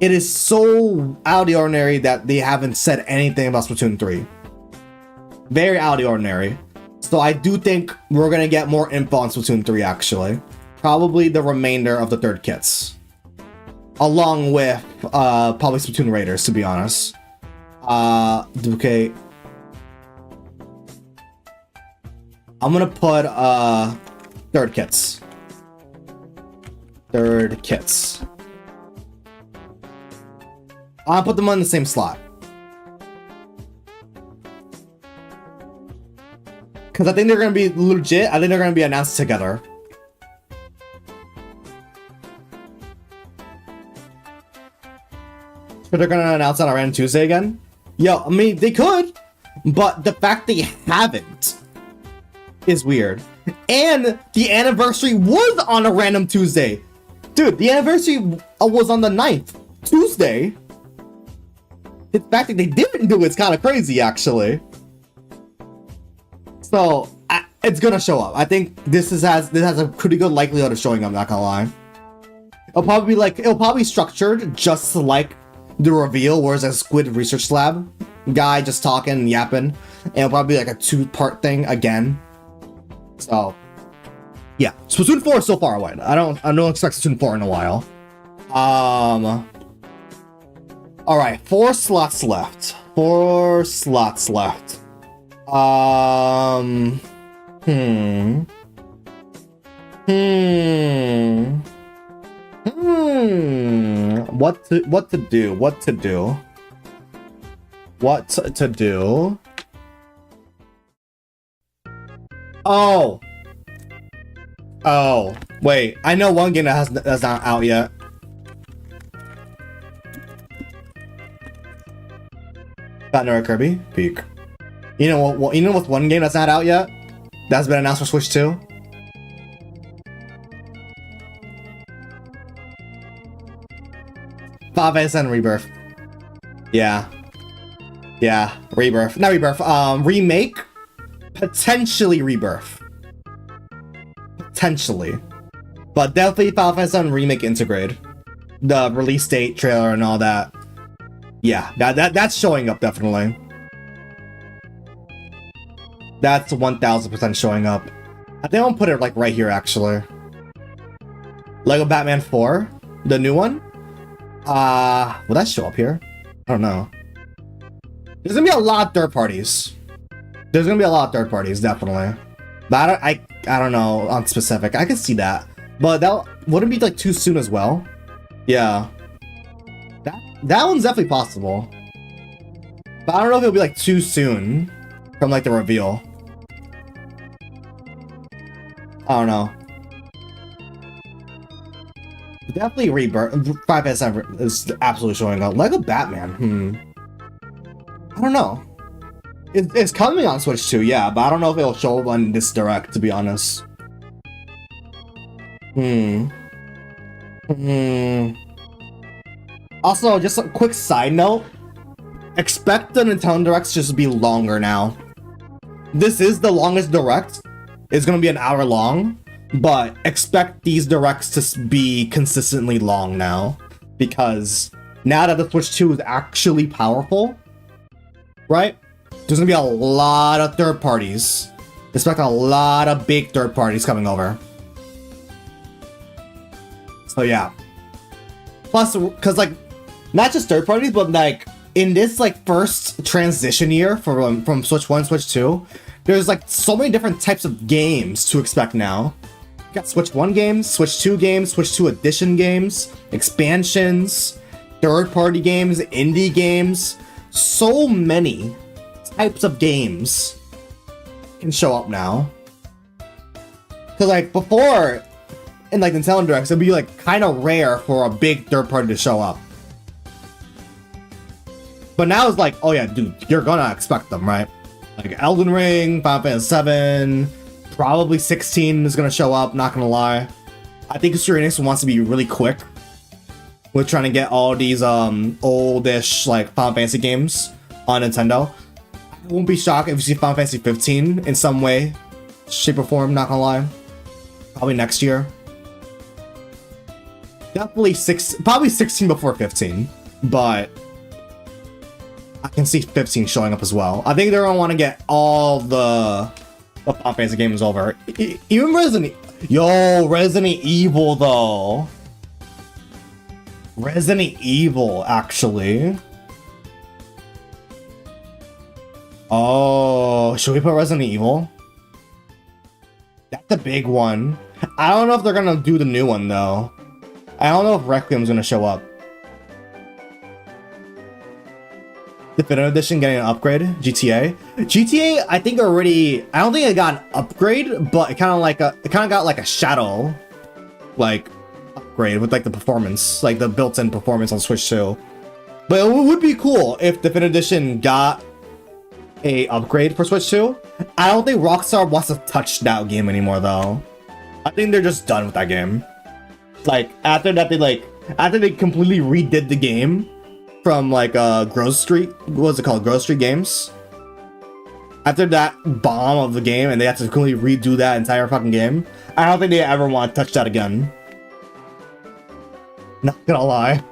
It is so out of the ordinary that they haven't said anything about Splatoon 3. Very out of the ordinary. So I do think we're gonna get more info on Splatoon 3, actually. Probably the remainder of the third kits. Along with, probably Splatoon Raiders, to be honest. Okay. I'm gonna put, third kits. Third kits. I'll put them on the same slot. Because I think they're going to be legit. I think they're going to be announced together. So they're going to announce on a random Tuesday again? Yo, I mean, they could. But the fact they haven't is weird. And the anniversary was on a random Tuesday. Dude, the anniversary was on the 9th. Tuesday. The fact that they didn't do it's kind of crazy, actually. So it's gonna show up. I think this has a pretty good likelihood of showing up. Not gonna lie. It'll probably be structured just like the reveal, whereas a Squid Research Lab guy just talking and yapping, and it'll probably be like a 2-part thing again. So yeah, Splatoon 4 is so far away. I don't expect Splatoon 4 in a while. All right, 4 slots left. 4 slots left. What to do? Oh, wait, I know one game that's not out yet. Got Kirby? Peak. You know what's one game that's not out yet? That's been announced for Switch 2? Final Fantasy Rebirth. Yeah. Yeah. Rebirth. Not Rebirth. Remake? Potentially Rebirth. Potentially. But definitely Final Fantasy Remake integrated. The release date, trailer, and all that. Yeah, that's showing up, definitely. That's 1000% showing up. I think I'll put it like right here, actually. Lego Batman 4, the new one. Will that show up here? I don't know. There's gonna be a lot of third parties. There's gonna be a lot of third parties, definitely. But I don't know on specific. I can see that, but that wouldn't be like too soon as well. Yeah. That one's definitely possible. But I don't know if it'll be like too soon from like the reveal. I don't know. Definitely Rebirth. 5 is absolutely showing up. Lego Batman. I don't know. It's coming on Switch too, yeah, but I don't know if it'll show up on this direct, to be honest. Also, just a quick side note. Expect the Nintendo Directs just to be longer now. This is the longest Direct. It's gonna be an hour long, but expect these Directs to be consistently long now. Because now that the Switch 2 is actually powerful, right? There's gonna be a lot of third parties. Expect a lot of big third parties coming over. So yeah. Plus, because like, not just third parties, but like, in this like first transition year from Switch 1 Switch 2, there's like so many different types of games to expect now. You got Switch 1 games, Switch 2 games, Switch 2 Edition games, expansions, third-party games, indie games. So many types of games can show up now. Cause like before, in like Nintendo Directs, it'd be like kind of rare for a big third party to show up. But now it's like, oh yeah, dude, you're gonna expect them, right? Like Elden Ring, Final Fantasy 7, probably 16 is gonna show up, not gonna lie. I think Square Enix wants to be really quick with trying to get all these oldish like Final Fantasy games on Nintendo. I won't be shocked if you see Final Fantasy 15 in some way, shape or form, not gonna lie. Probably next year. Definitely probably 16 before 15, but I can see 15 showing up as well. I think they're gonna want to get all the Final Fantasy games over. Even Resident Evil though. Resident Evil, actually. Oh, should we put Resident Evil? That's a big one. I don't know if they're gonna do the new one though. I don't know if Requiem's gonna show up. Definitive Edition getting an upgrade. GTA, I think already. I don't think it got an upgrade, but it kind of got like a shadow, like upgrade with like the performance, like the built-in performance on Switch 2. But it would be cool if Definitive Edition got a upgrade for Switch 2. I don't think Rockstar wants to touch that game anymore, though. I think they're just done with that game. Like after they completely redid the game. From like Grove Street, what was it called? Grove Street Games. After that bomb of the game, and they had to completely redo that entire fucking game. I don't think they ever want to touch that again. Not gonna lie,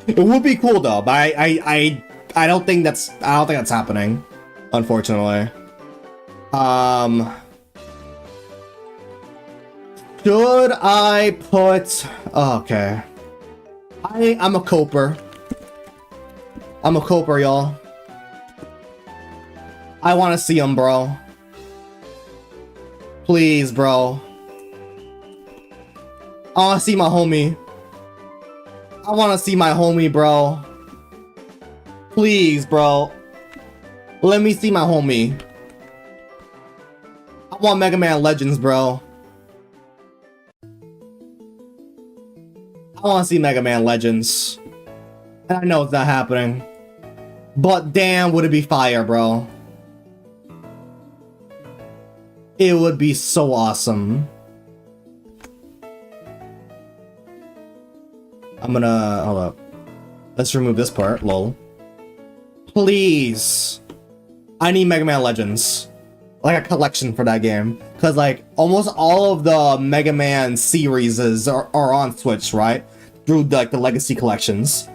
it would be cool though, but I don't think that's happening, unfortunately. Should I put? Oh, okay, I'm a coper. I'm a coper, y'all. I want to see him, bro. Please, bro. I want to see my homie. I want to see my homie, bro. Please, bro. Let me see my homie. I want Mega Man Legends, bro. I want to see Mega Man Legends. And I know it's not happening. But damn, would it be fire, bro. It would be so awesome. I'm gonna... hold up. Let's remove this part, lol. Please. I need Mega Man Legends. Like a collection for that game. Because like, almost all of the Mega Man series are on Switch, right? Through like the Legacy collections.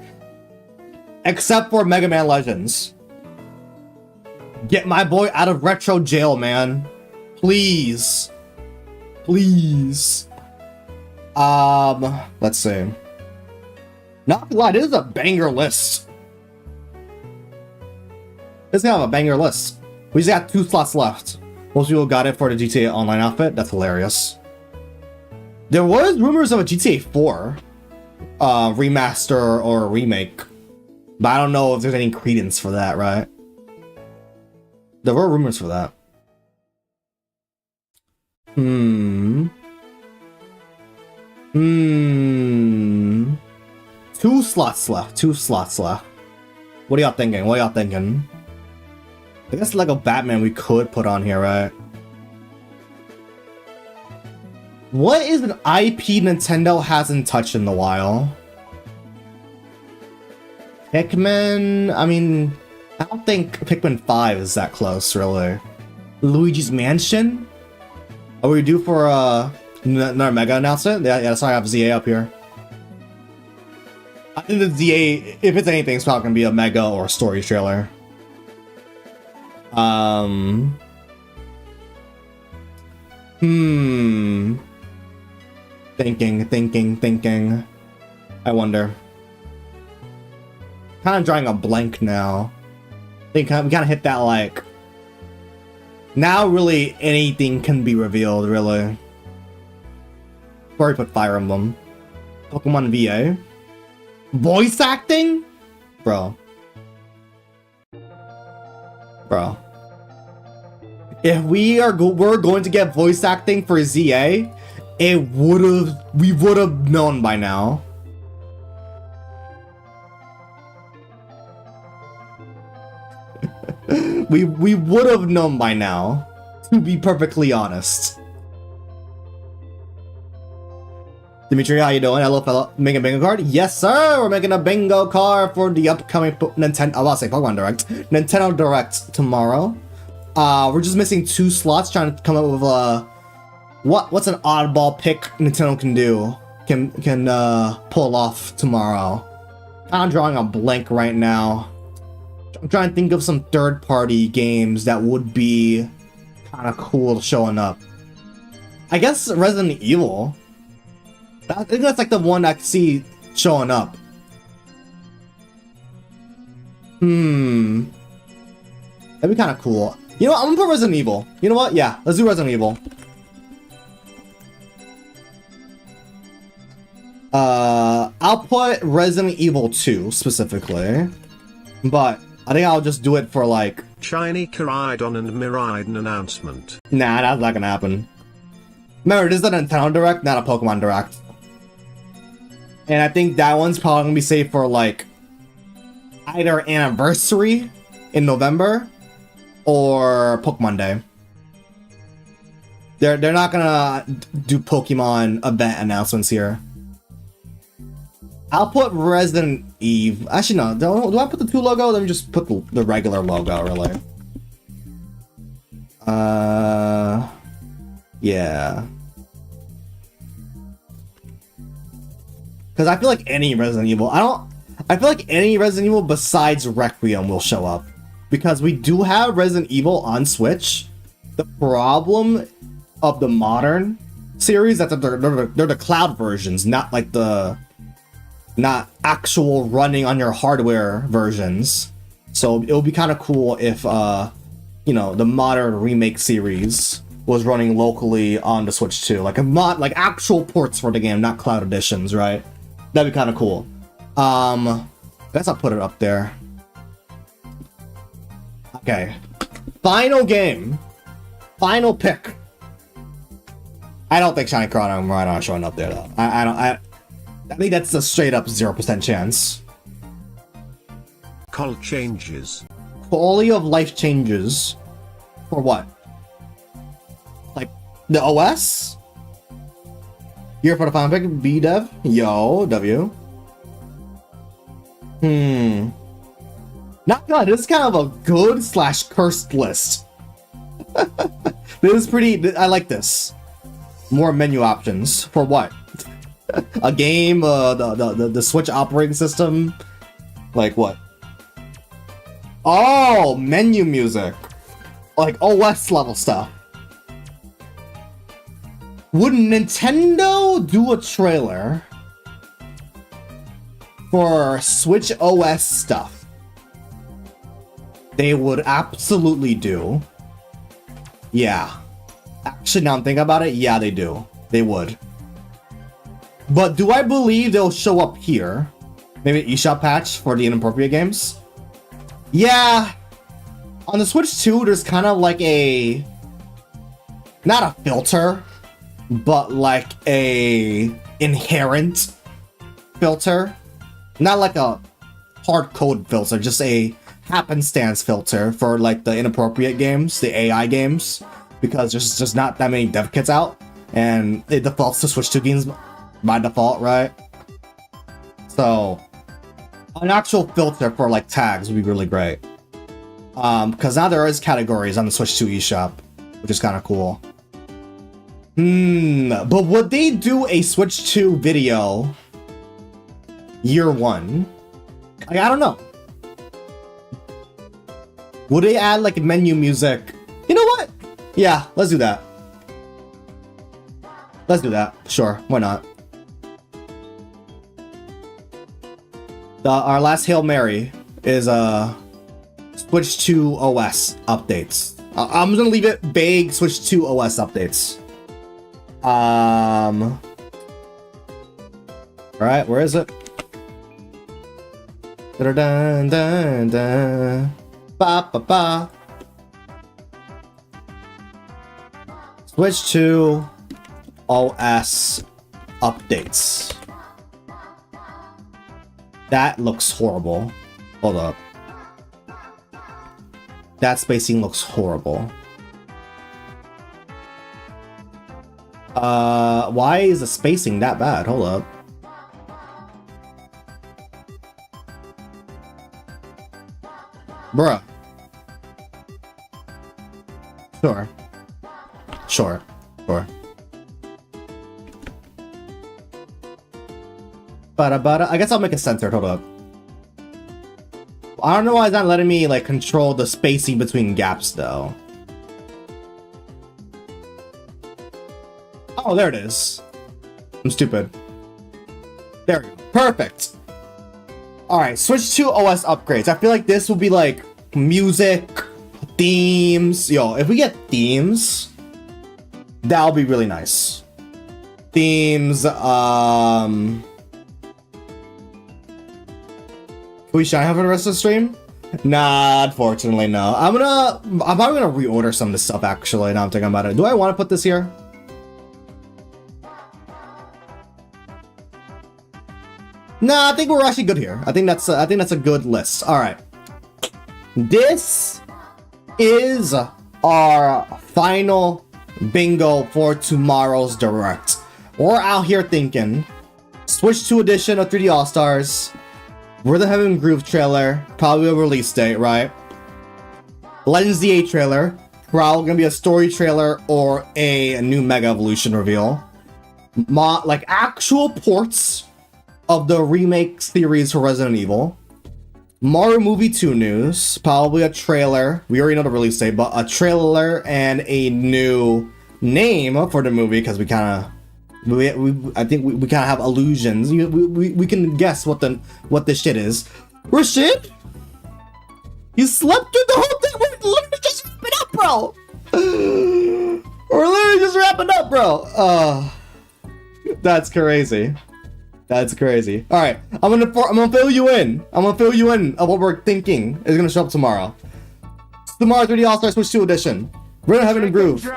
Except for Mega Man Legends. Get my boy out of retro jail, man. Please. Please. Let's see. Not gonna lie, this is a banger list. This is kind of a banger list. We just got 2 slots left. Most people got it for the GTA Online outfit. That's hilarious. There was rumors of a GTA 4 remaster or remake. But I don't know if there's any credence for that, right? There were rumors for that. Two slots left. What are y'all thinking? I guess Lego Batman we could put on here, right? What is an IP Nintendo hasn't touched in a while? Pikmin? I mean, I don't think Pikmin 5 is that close, really. Luigi's Mansion? Are we due for another Mega announcement? Yeah, that's why I have ZA up here. I think the ZA, if it's anything, it's probably gonna be a Mega or a story trailer. Thinking. I wonder. Kind of drawing a blank now. I think we kind of hit that, like, now really anything can be revealed, really. Before we put Fire Emblem. Pokemon VA. Voice acting? Bro. If we're going to get voice acting for ZA, we would have known by now. we would have known by now, to be perfectly honest. Dimitri, how you doing? Hello, fellow. Making a bingo card? Yes, sir! We're making a bingo card for the upcoming Nintendo... I'll say Pokemon Direct. Nintendo Direct tomorrow. We're just missing 2 slots, trying to come up with what's an oddball pick Nintendo can do, can pull off tomorrow. I'm drawing a blank right now. I'm trying to think of some third-party games that would be kind of cool showing up. I guess Resident Evil. I think that's like the one I can see showing up. That'd be kind of cool. You know what? I'm gonna put Resident Evil. You know what? Yeah, let's do Resident Evil. I'll put Resident Evil 2 specifically, but I think I'll just do it for like Shiny Koraidon and Miraidon announcement. Nah, that's not gonna happen. Remember, this is a Nintendo Direct, not a Pokemon Direct. And I think that one's probably gonna be saved for like either Anniversary in November or Pokemon Day. They're not gonna do Pokemon event announcements here. I'll put Resident Evil. Actually, no. Do I put the 2 logo? Let me just put the regular logo, really. Yeah. Because I feel like any Resident Evil... I feel like any Resident Evil besides Requiem will show up. Because we do have Resident Evil on Switch. The problem of the modern series is that they're the cloud versions, not like the... not actual running on your hardware versions. So it would be kind of cool if, you know, the modern remake series was running locally on the Switch too. Like like actual ports for the game, not cloud editions, right? That'd be kind of cool. I guess I'll put it up there. Okay. Final game. Final pick. I don't think Shiny Koraidon and Miraidon are showing up there though. I think that's a straight up 0% chance. Call changes. Quality of life changes. For what? Like, the OS? Here for the final pick, BDev. Yo, W. Not good. This is kind of a good / cursed list. This is pretty... I like this. More menu options. For what? A game, the Switch operating system, like what? Oh, menu music, like OS level stuff. Would Nintendo do a trailer for Switch OS stuff? They would absolutely do. Yeah. Actually, now I'm thinking about it, yeah, they do. They would. But do I believe they'll show up here? Maybe an eShop patch for the inappropriate games? Yeah. On the Switch 2, there's kind of like a, not a filter, but like a inherent filter. Not like a hard code filter, just a happenstance filter for like the inappropriate games, the AI games, because there's just not that many dev kits out, and it defaults to Switch 2 games by default, right? So an actual filter for like tags would be really great. Because now there is categories on the Switch 2 eShop, which is kind of cool. But would they do a Switch 2 video year one? Like, I don't know. Would they add like menu music? You know what? Yeah, let's do that. Let's do that. Sure, why not? Our last Hail Mary is Switch 2 OS updates. I'm gonna leave it vague. Switch 2 OS updates. All right, where is it? Dun dun dun dun. Ba ba ba. Switch 2 OS updates. That looks horrible. Hold up. That spacing looks horrible. Why is the spacing that bad? Hold up. Bruh. Sure. Sure. Sure. Bada. I guess I'll make it centered. Hold up. I don't know why it's not letting me like control the spacing between gaps though. Oh, there it is. I'm stupid. There we go. Perfect. Alright, Switch 2 OS upgrades. I feel like this will be like music, themes. Yo, if we get themes, that'll be really nice. Themes, Can we shine have for the rest of the stream? Nah, unfortunately, no. I'm probably gonna reorder some of this stuff actually, now I'm thinking about it. Do I want to put this here? Nah, I think we're actually good here. I think that's a good list. All right. This is our final bingo for tomorrow's direct. We're out here thinking Switch 2 edition of 3D All-Stars, Rhythm Heaven Groove trailer, probably a release date, right? Legends DA trailer, probably gonna be a story trailer or a new Mega Evolution reveal. Like actual ports of the remake series for Resident Evil. Mario Movie 2 news, probably a trailer. We already know the release date, but a trailer and a new name for the movie because we kind of, I think we kind of have illusions. We can guess what the shit is. Rashid, you slept through the whole thing. We're literally just wrapping up, bro. We're literally just wrapping up, bro. That's crazy. That's crazy. All right, I'm gonna fill you in. I'm gonna fill you in of what we're thinking is gonna show up tomorrow. Tomorrow, 3D All Star Switch 2 edition. Rhythm Heaven and Groove.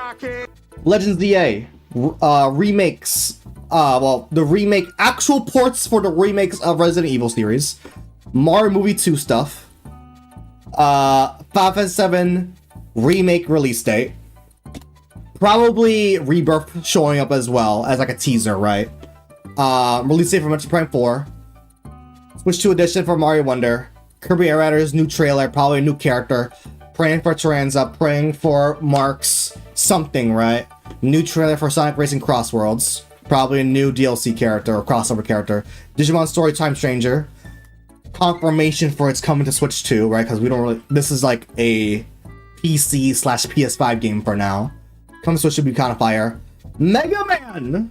Legends DA. Remakes. Well, the remake, actual ports for the remakes of Resident Evil series. Mario Movie 2 stuff. Final Fantasy 7 remake release date. Probably Rebirth showing up as well as like a teaser, right? Release date for Metroid Prime 4. Switch 2 edition for Mario Wonder. Kirby Air Riders new trailer, probably a new character. Praying for Taranza, praying for Marks something, right? New trailer for Sonic Racing Cross Worlds. Probably a new DLC character or crossover character. Digimon Storytime Stranger. Confirmation for it's coming to Switch 2, right? Because we don't really... This is like a PC/PS5 game for now. Coming to Switch should be kind of fire. Mega Man!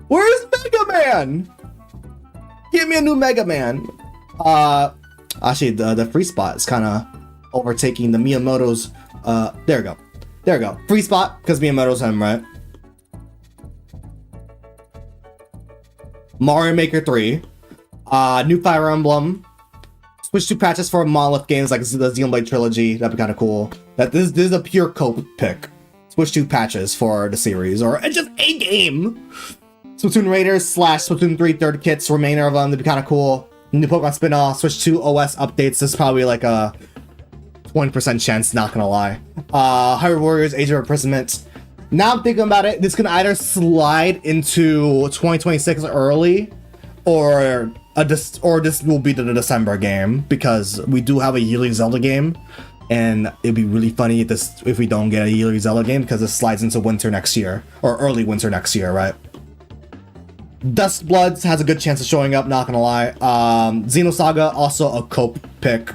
Where's Mega Man? Give me a new Mega Man. Actually, the free spot is kind of overtaking the Miyamoto's. There we go. There we go. Free spot because Miyamoto's him, right? Mario Maker 3. New Fire Emblem. Switch 2 patches for monolith games like the Xenoblade Trilogy. That'd be kind of cool. This is a pure cope pick. Switch 2 patches for the series, or just a game. Splatoon Raiders / Splatoon 3 third kits, remainder of them, that'd be kind of cool. New Pokemon spin-off, Switch 2 OS updates. This is probably like a 20% chance, not gonna lie. Hyrule Warriors Age of Imprisonment. Now I'm thinking about it, this can either slide into 2026 early, or this will be the December game, because we do have a yearly Zelda game, and it'd be really funny if we don't get a yearly Zelda game, because it slides into winter next year, or early winter next year, right? Duskbloods has a good chance of showing up, not gonna lie. Xenosaga, also a cope pick,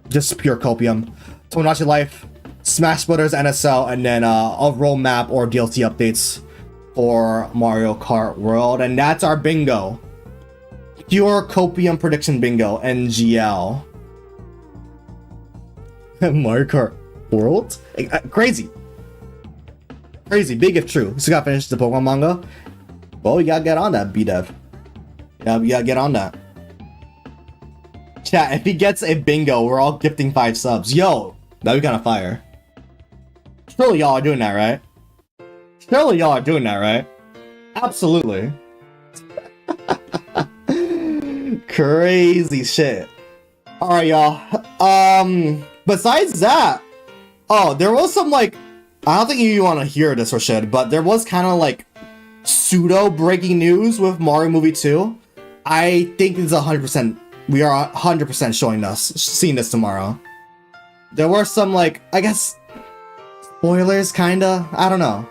just pure copium. Tomodachi Life, Smash Brothers NSL, and then a roadmap or DLC updates for Mario Kart World, and that's our bingo. Pure copium prediction bingo, NGL. Mario Kart World? Crazy. Crazy, big if true. So gotta finish the Pokemon manga. Well, we gotta get on that, B-Dev. Yeah, we gotta get on that. Chat, if he gets a bingo, we're all gifting 5 subs. Yo, that'd be kind of fire. Surely y'all are doing that, right? Surely y'all are doing that, right? Absolutely. Crazy shit. Alright, y'all. Besides that, oh, there was some, like, I don't think you want to hear this or shit, but there was kind of, like, pseudo breaking news with Mario Movie 2. I think it's 100%. We are 100% seeing this tomorrow. There were some, like, I guess, spoilers, kinda. I don't know.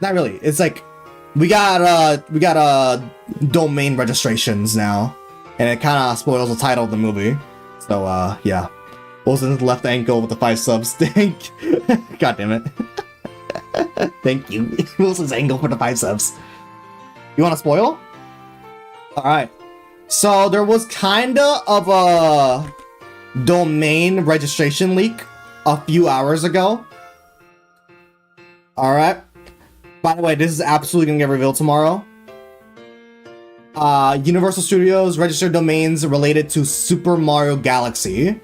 Not really. It's like we got domain registrations now, and it kind of spoils the title of the movie. So yeah. Wilson's left ankle with the 5 subs. Thank. God damn it. Thank you. Wilson's angle for the 5 subs. You want to spoil? Alright. So there was kinda of a domain registration leak a few hours ago. Alright. By the way, this is absolutely gonna get revealed tomorrow. Universal Studios registered domains related to Super Mario Galaxy.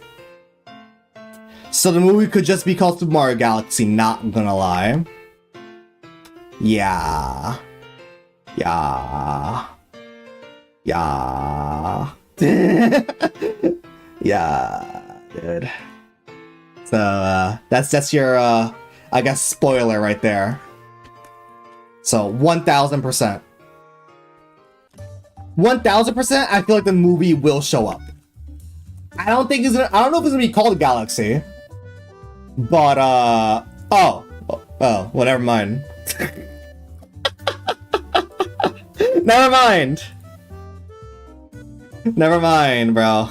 So the movie could just be called Super Mario Galaxy, not gonna lie. Yeah. Yeah. Yeah. Yeah, dude. So, that's your, I guess, spoiler right there. So, 1000%. 1000%, I feel like the movie will show up. I don't know if it's gonna be called Galaxy. But, oh, well, never mind. Never mind. Never mind, bro.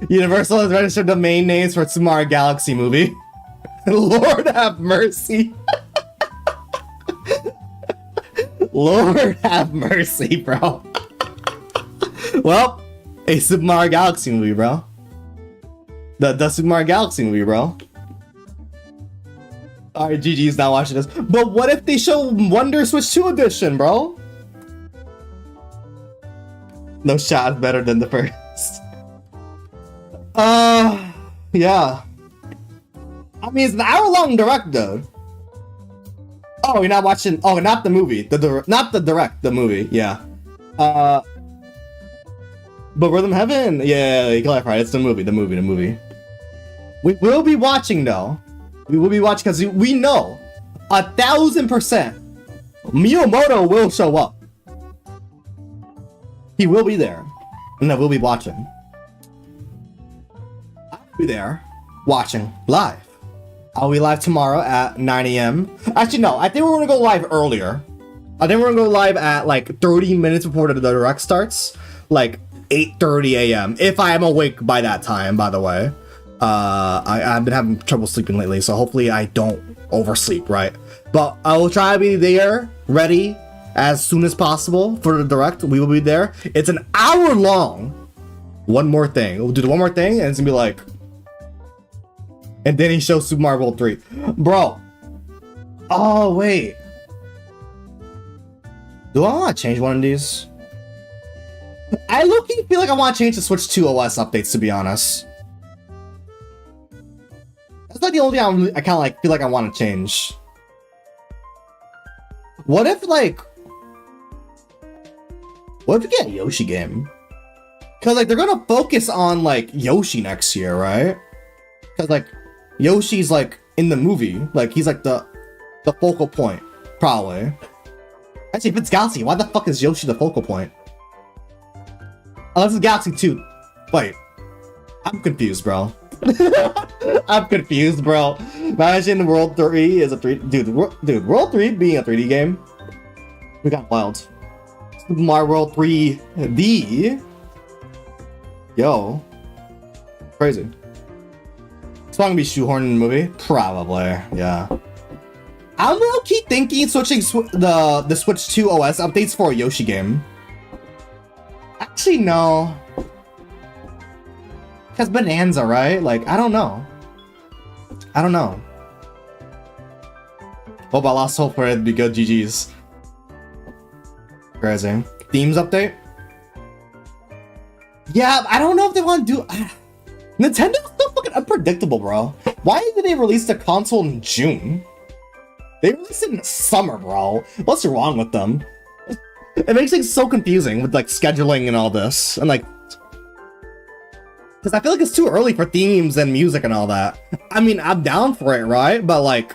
Universal has registered domain names for Super Mario Galaxy movie. Lord have mercy. Lord have mercy, bro. Well, a Super Mario Galaxy movie, bro. The Super Mario Galaxy movie, bro. Alright, GG's not watching this. But what if they show Wonder Switch 2 edition, bro? No shot is better than the first. Yeah. I mean, it's an hour-long direct, though. Oh, you're not watching... Oh, not the movie. Not the direct, the movie. Yeah. But Rhythm Heaven? Yeah, you clarified. It's the movie. We will be watching, though. We will be watching, because we know 1000% Miyamoto will show up. He will be there. And I will be watching. I'll be there watching live. I'll be live tomorrow at 9 AM. Actually, no. I think we're going to go live earlier. I think we're going to go live at like 30 minutes before the direct starts. Like 8:30 AM. If I am awake by that time, by the way. I've been having trouble sleeping lately, so hopefully I don't oversleep, right? But I will try to be there, ready, as soon as possible for the direct. We will be there. It's an hour long. One more thing. We'll do the one more thing, and it's gonna be like... And then he shows Super Mario World 3. Bro. Oh, wait. Do I want to change one of these? I low-key feel like I want to change the Switch 2 OS updates, to be honest. That's not the only thing I kind of like feel like I want to change. What if we get a Yoshi game? Cause like they're gonna focus on like Yoshi next year, right? Cause like Yoshi's like in the movie, like he's like the focal point, probably. Actually, if it's Galaxy, why the fuck is Yoshi the focal point? Unless it's Galaxy 2. Wait, I'm confused, bro. I'm confused, bro. Imagine World 3 is a 3... Dude, World 3 being a 3D game? We got wild. Super Mario World 3D? Yo. Crazy. It's probably gonna be shoehorned in the movie? Probably, yeah. I'm low-key thinking switching the Switch 2 OS updates for a Yoshi game. Actually, no. Because Bonanza, right? Like, I don't know. I don't know. Hope I lost hope for it to be good. GG's. Crazy. Themes update? Yeah, I don't know if they want to do... Nintendo's so fucking unpredictable, bro. Why did they release the console in June? They released it in the summer, bro. What's wrong with them? It makes things so confusing with, like, scheduling and all this. And, like... Because I feel like it's too early for themes and music and all that. I mean, I'm down for it, right? But, like...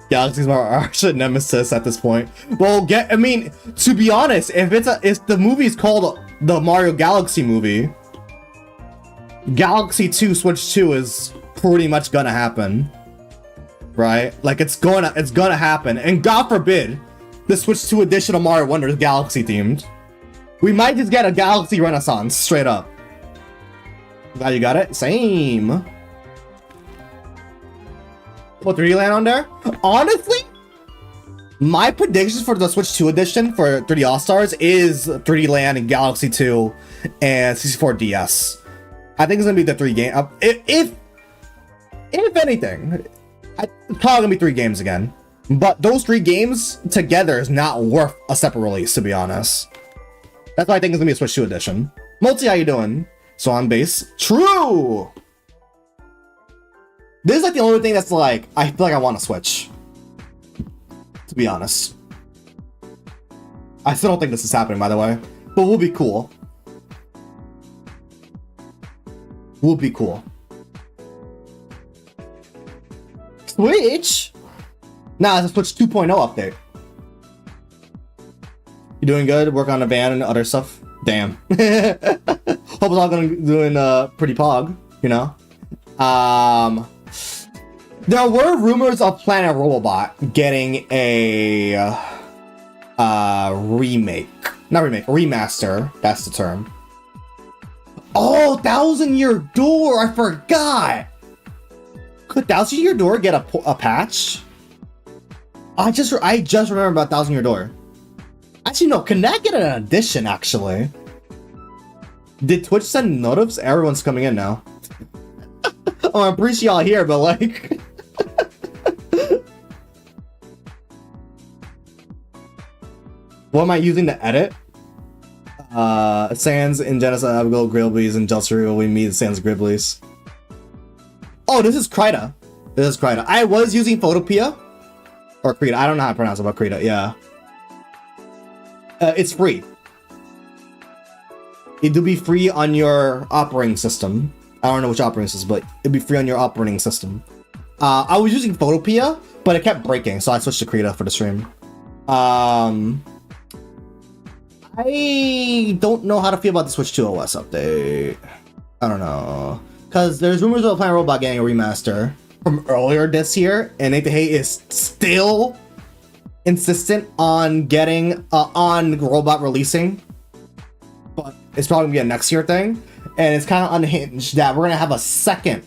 Galaxy's my arch nemesis at this point. Well, I mean, to be honest, if the movie's called the Mario Galaxy movie, Galaxy 2 Switch 2 is pretty much gonna happen. Right? Like, it's gonna happen. And God forbid, the Switch 2 edition of Mario Wonder is Galaxy themed. We might just get a Galaxy Renaissance, straight up. Glad you got it? Same. Put 3D Land on there? Honestly, my predictions for the Switch 2 edition for 3D All-Stars is 3D Land and Galaxy 2 and 64DS. I think it's gonna be the 3 game. If anything, it's probably gonna be 3 games again. But those 3 games together is not worth a separate release, to be honest. That's why I think it's gonna be a Switch 2 edition. Multi, how you doing? So on base. True! This is like the only thing that's like, I feel like I want to switch. To be honest. I still don't think this is happening, by the way. But we'll be cool. We'll be cool. Switch? Nah, it's a Switch 2.0 update. You doing good? Work on the band and other stuff? Damn. Hope it's all doing pretty pog, you know? There were rumors of Planet Robobot getting a remaster. That's the term. Oh, 1000-Year Door! I forgot. Could 1000-Year Door get a patch? I just remember about 1000-Year Door. Actually, no. Can that get an addition? Actually, did Twitch send notifs? Everyone's coming in now. Oh, I'm pretty sure y'all here, but like. What am I using to edit? Sans in Genesis, Abigail, Gribblies, and Jelsery, we meet Sans Gribblies. Oh, this is Krita. I was using Photopea. Or Krita, I don't know how to pronounce it, but Krita, yeah. It's free. It'll be free on your operating system. I don't know which operating system, but it'll be free on your operating system. I was using Photopea, but it kept breaking, so I switched to Krita for the stream. I don't know how to feel about the Switch 2 OS update. I don't know. Because there's rumors of Planet Robot getting a remaster from earlier this year, and Nathan Hay is still insistent on getting on Robot releasing. But it's probably gonna be a next year thing. And it's kind of unhinged that we're gonna have a second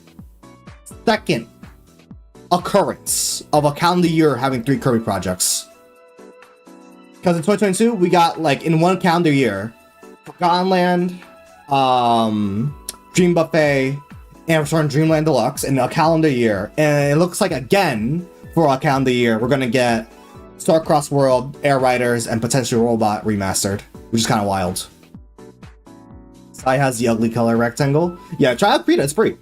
occurrence of a calendar year having 3 Kirby projects. Because in 2022, we got, like, in one calendar year, Forgotten Land, Dream Buffet, and Return Dreamland Deluxe in a calendar year. And it looks like, again, for a calendar year, we're gonna get Star-Crossed World, Air Riders, and Potential Robot remastered, which is kind of wild. Sai has the ugly color rectangle. Yeah, try out Krita, it's free.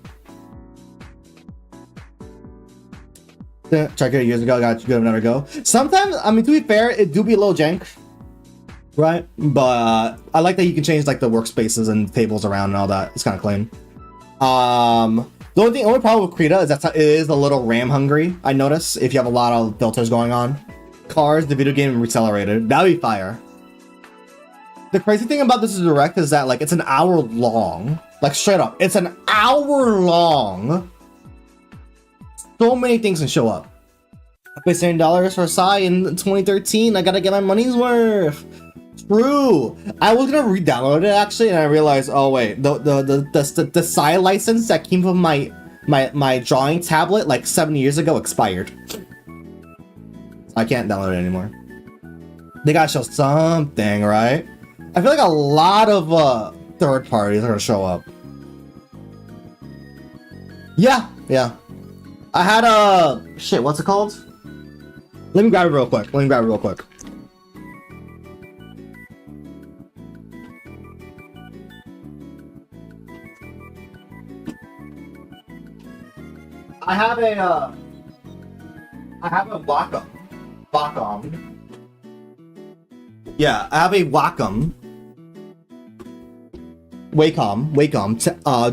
Tried it years ago, got to give it another go. Sometimes, I mean, to be fair, it do be a little jank, right? But I like that you can change like the workspaces and tables around and all that. It's kind of clean. The only problem with Krita is that it is a little RAM hungry. I notice if you have a lot of filters going on. Cars, the video game accelerated. That'd be fire. The crazy thing about this direct is that like it's an hour long. Like straight up, it's an hour long. So many things can show up. I paid $7 for Psy in 2013. I gotta get my money's worth. True. I was gonna re-download it actually, and I realized, oh wait, the Psy license that came from my drawing tablet like 7 years ago expired. I can't download it anymore. They gotta show something, right? I feel like a lot of third parties are gonna show up. Yeah. I had a shit. What's it called? Let me grab it real quick. I have a Wacom. Yeah, I have a Wacom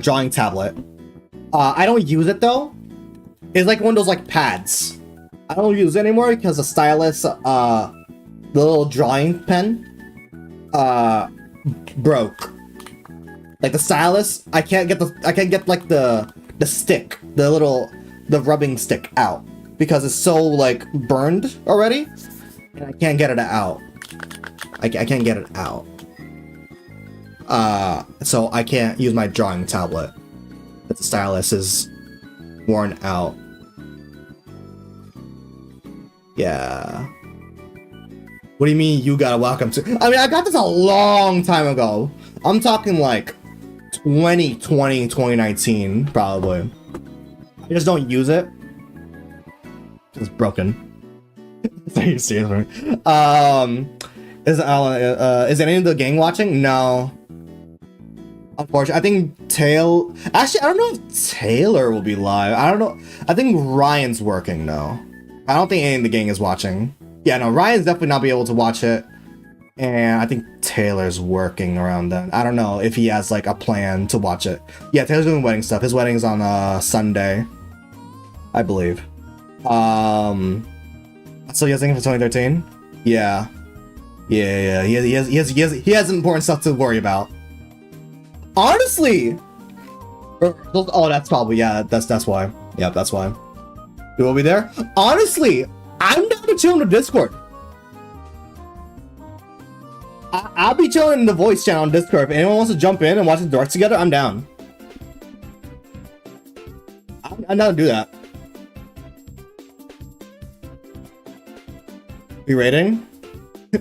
drawing tablet. I don't use it though. It's like one of those like pads. I don't use it anymore because the stylus, the little drawing pen, broke. Like the stylus, I can't get like the stick, the rubbing stick out because it's so like burned already, and I can't get it out. I can't get it out. So I can't use my drawing tablet. The stylus is worn out. Yeah. What do you mean you got a Wacom to? I mean, I got this a long time ago. I'm talking like 2020, 2019, probably. I just don't use it. It's broken. Are you serious? Is any of the gang watching? No. Unfortunately, I think actually, I don't know if Taylor will be live. I don't know. I think Ryan's working though. I don't think any of the gang is watching. Yeah, no, Ryan's definitely not be able to watch it. And I think Taylor's working around then. I don't know if he has like a plan to watch it. Yeah, Taylor's doing wedding stuff. His wedding's on Sunday, I believe. So you guys thinking for 2013? Yeah. He has important stuff to worry about. Honestly. Oh, that's probably, yeah, that's why. Yeah, that's why. You will be there? Honestly, I'm down to chill in the Discord. I'll be chilling in the voice channel on Discord. If anyone wants to jump in and watch the directs together, I'm down. I'm down to do that. You rating? Do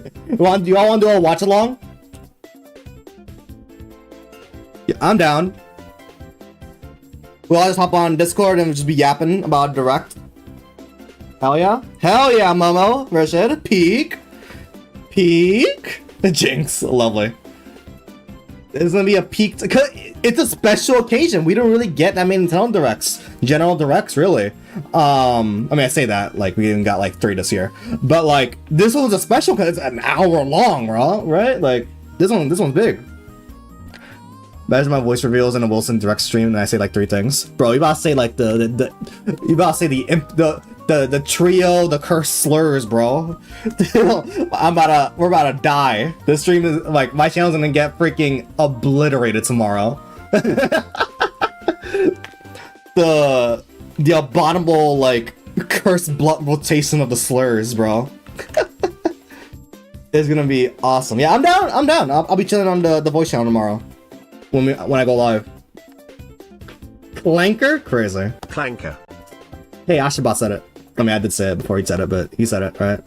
you all want to do a watch along? Yeah, I'm down. We'll all just hop on Discord and just be yapping about direct. Hell yeah. Hell yeah, Momo. Rashid. Peak. Jinx. Lovely. It's gonna be a peak. It's a special occasion. We don't really get that many Nintendo Directs. General Directs, really. I mean, I say that, like, we even got, like, 3 this year. But, like, this one's a special because it's an hour long, right? Like, this one's big. Imagine my voice reveals in a Wilson Direct stream and I say, like, 3 things. Bro, you about to say, like, you about to say the trio, the cursed slurs, bro. We're about to die. This stream is, like, my channel's gonna get freaking obliterated tomorrow. The abominable, like, cursed blunt rotation of the slurs, bro. It's gonna be awesome. Yeah, I'm down. I'll be chilling on the voice channel tomorrow when I go live. Clanker? Crazy. Clanker. Hey, Oshabot said it. I mean, I did say it before he said it, but he said it, right?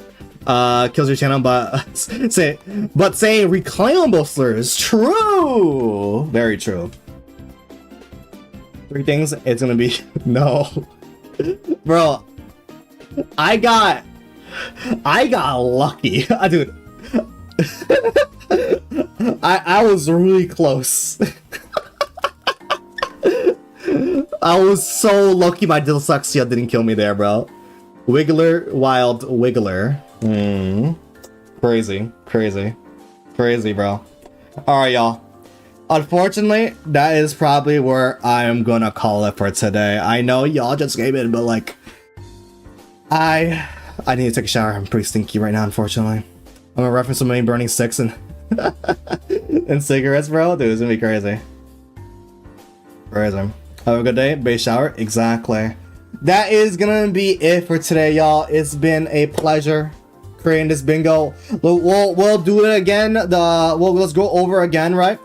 Kills your channel, but saying reclaimable slurs. True! Very true. 3 things, it's gonna be no. Bro, I got I got lucky. Dude. I was really close. I was so lucky my dyslexia didn't kill me there, bro. Wiggler, wild wiggler. Crazy, bro. Alright, y'all. Unfortunately, that is probably where I am gonna call it for today. I know y'all just came in, but like, I need to take a shower. I'm pretty stinky right now, unfortunately. I'm gonna reference so many burning sticks and and cigarettes, bro. Dude, it's gonna be crazy. Have a good day. Base shower. Exactly. That is gonna be it for today, y'all. It's been a pleasure creating this bingo. We'll do it again. Let's go over again, right?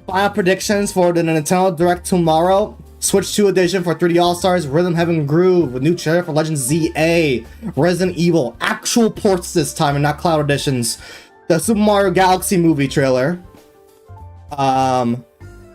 Final predictions for the Nintendo Direct tomorrow. Switch 2 edition for 3D All-Stars, Rhythm Heaven Groove, new trailer for Legend ZA, Resident Evil, actual ports this time and not cloud editions. The Super Mario Galaxy movie trailer. Final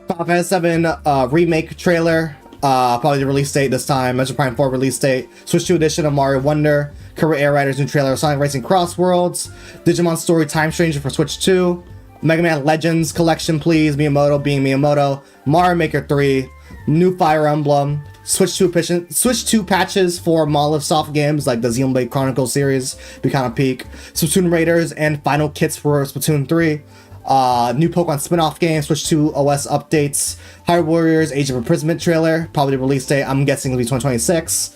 Fantasy 7 remake trailer. Probably the release date this time. Metroid Prime 4 release date. Switch 2 edition of Mario Wonder. Career Air Riders new trailer. Sonic Racing Cross Worlds. Digimon Story Time Stranger for Switch 2. Mega Man Legends Collection, please. Miyamoto being Miyamoto. Mario Maker 3. New Fire Emblem. Switch 2 patches for Monolith Soft games like the Xenoblade Chronicles series. Be kind of peak. Splatoon Raiders and final kits for Splatoon 3. New Pokemon spin-off game, Switch 2 OS updates, Hyrule Warriors Age of Imprisonment trailer, probably the release date, I'm guessing it'll be 2026.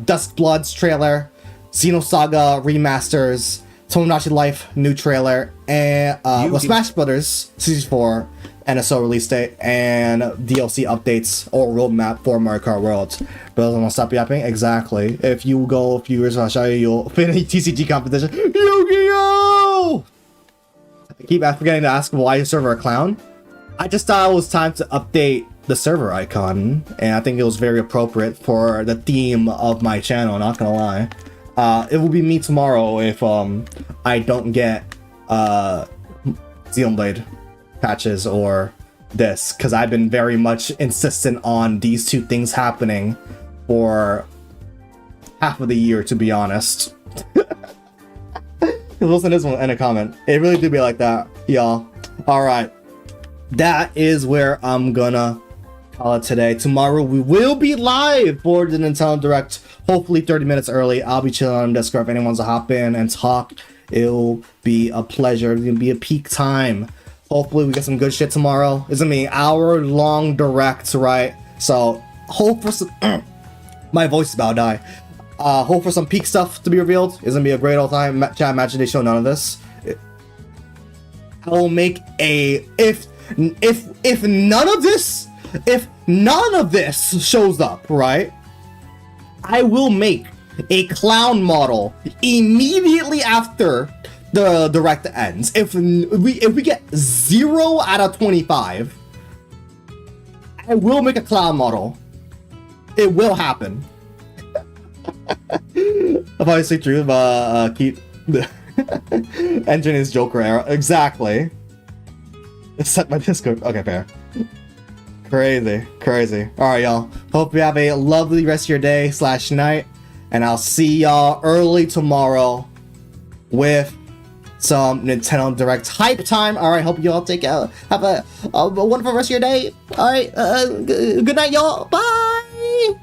Dusk Bloods trailer, Xenosaga remasters, Tomodachi Life new trailer, and Smash Brothers 64 NSO release date, and DLC updates or roadmap for Mario Kart World. But I'm gonna stop yapping. Exactly. If you go a few years, I'll show you, you'll win a TCG competition. Yu-Gi-Oh! I keep forgetting to ask why your server a clown. I just thought it was time to update the server icon, and I think it was very appropriate for the theme of my channel, not gonna lie. It will be me tomorrow if I don't get Xenoblade patches or this, because I've been very much insistent on these two things happening for half of the year, to be honest. Listen to this one in a comment. It really do be like that, y'all. Alright. That is where I'm gonna call it today. Tomorrow we will be live for the Nintendo Direct. Hopefully 30 minutes early. I'll be chilling on Discord if anyone wants to hop in and talk. It'll be a pleasure. It's gonna be a peak time. Hopefully we get some good shit tomorrow. It's gonna be an hour-long direct, right? So hope for some... My voice is about to die. Hope for some peak stuff to be revealed. It's gonna be a great old time. Chat, imagine they show none of this. I will make a... If none of this shows up, right? I will make a clown model immediately after the direct ends. If we get 0 out of 25, I will make a clown model. It will happen. Obviously true, but keep entering his Joker era. Exactly. Set my Discord. Okay, fair. Crazy. Alright, y'all. Hope you have a lovely rest of your day / night. And I'll see y'all early tomorrow with some Nintendo Direct hype time. Alright, hope you all have a wonderful rest of your day. Alright, good night, y'all. Bye!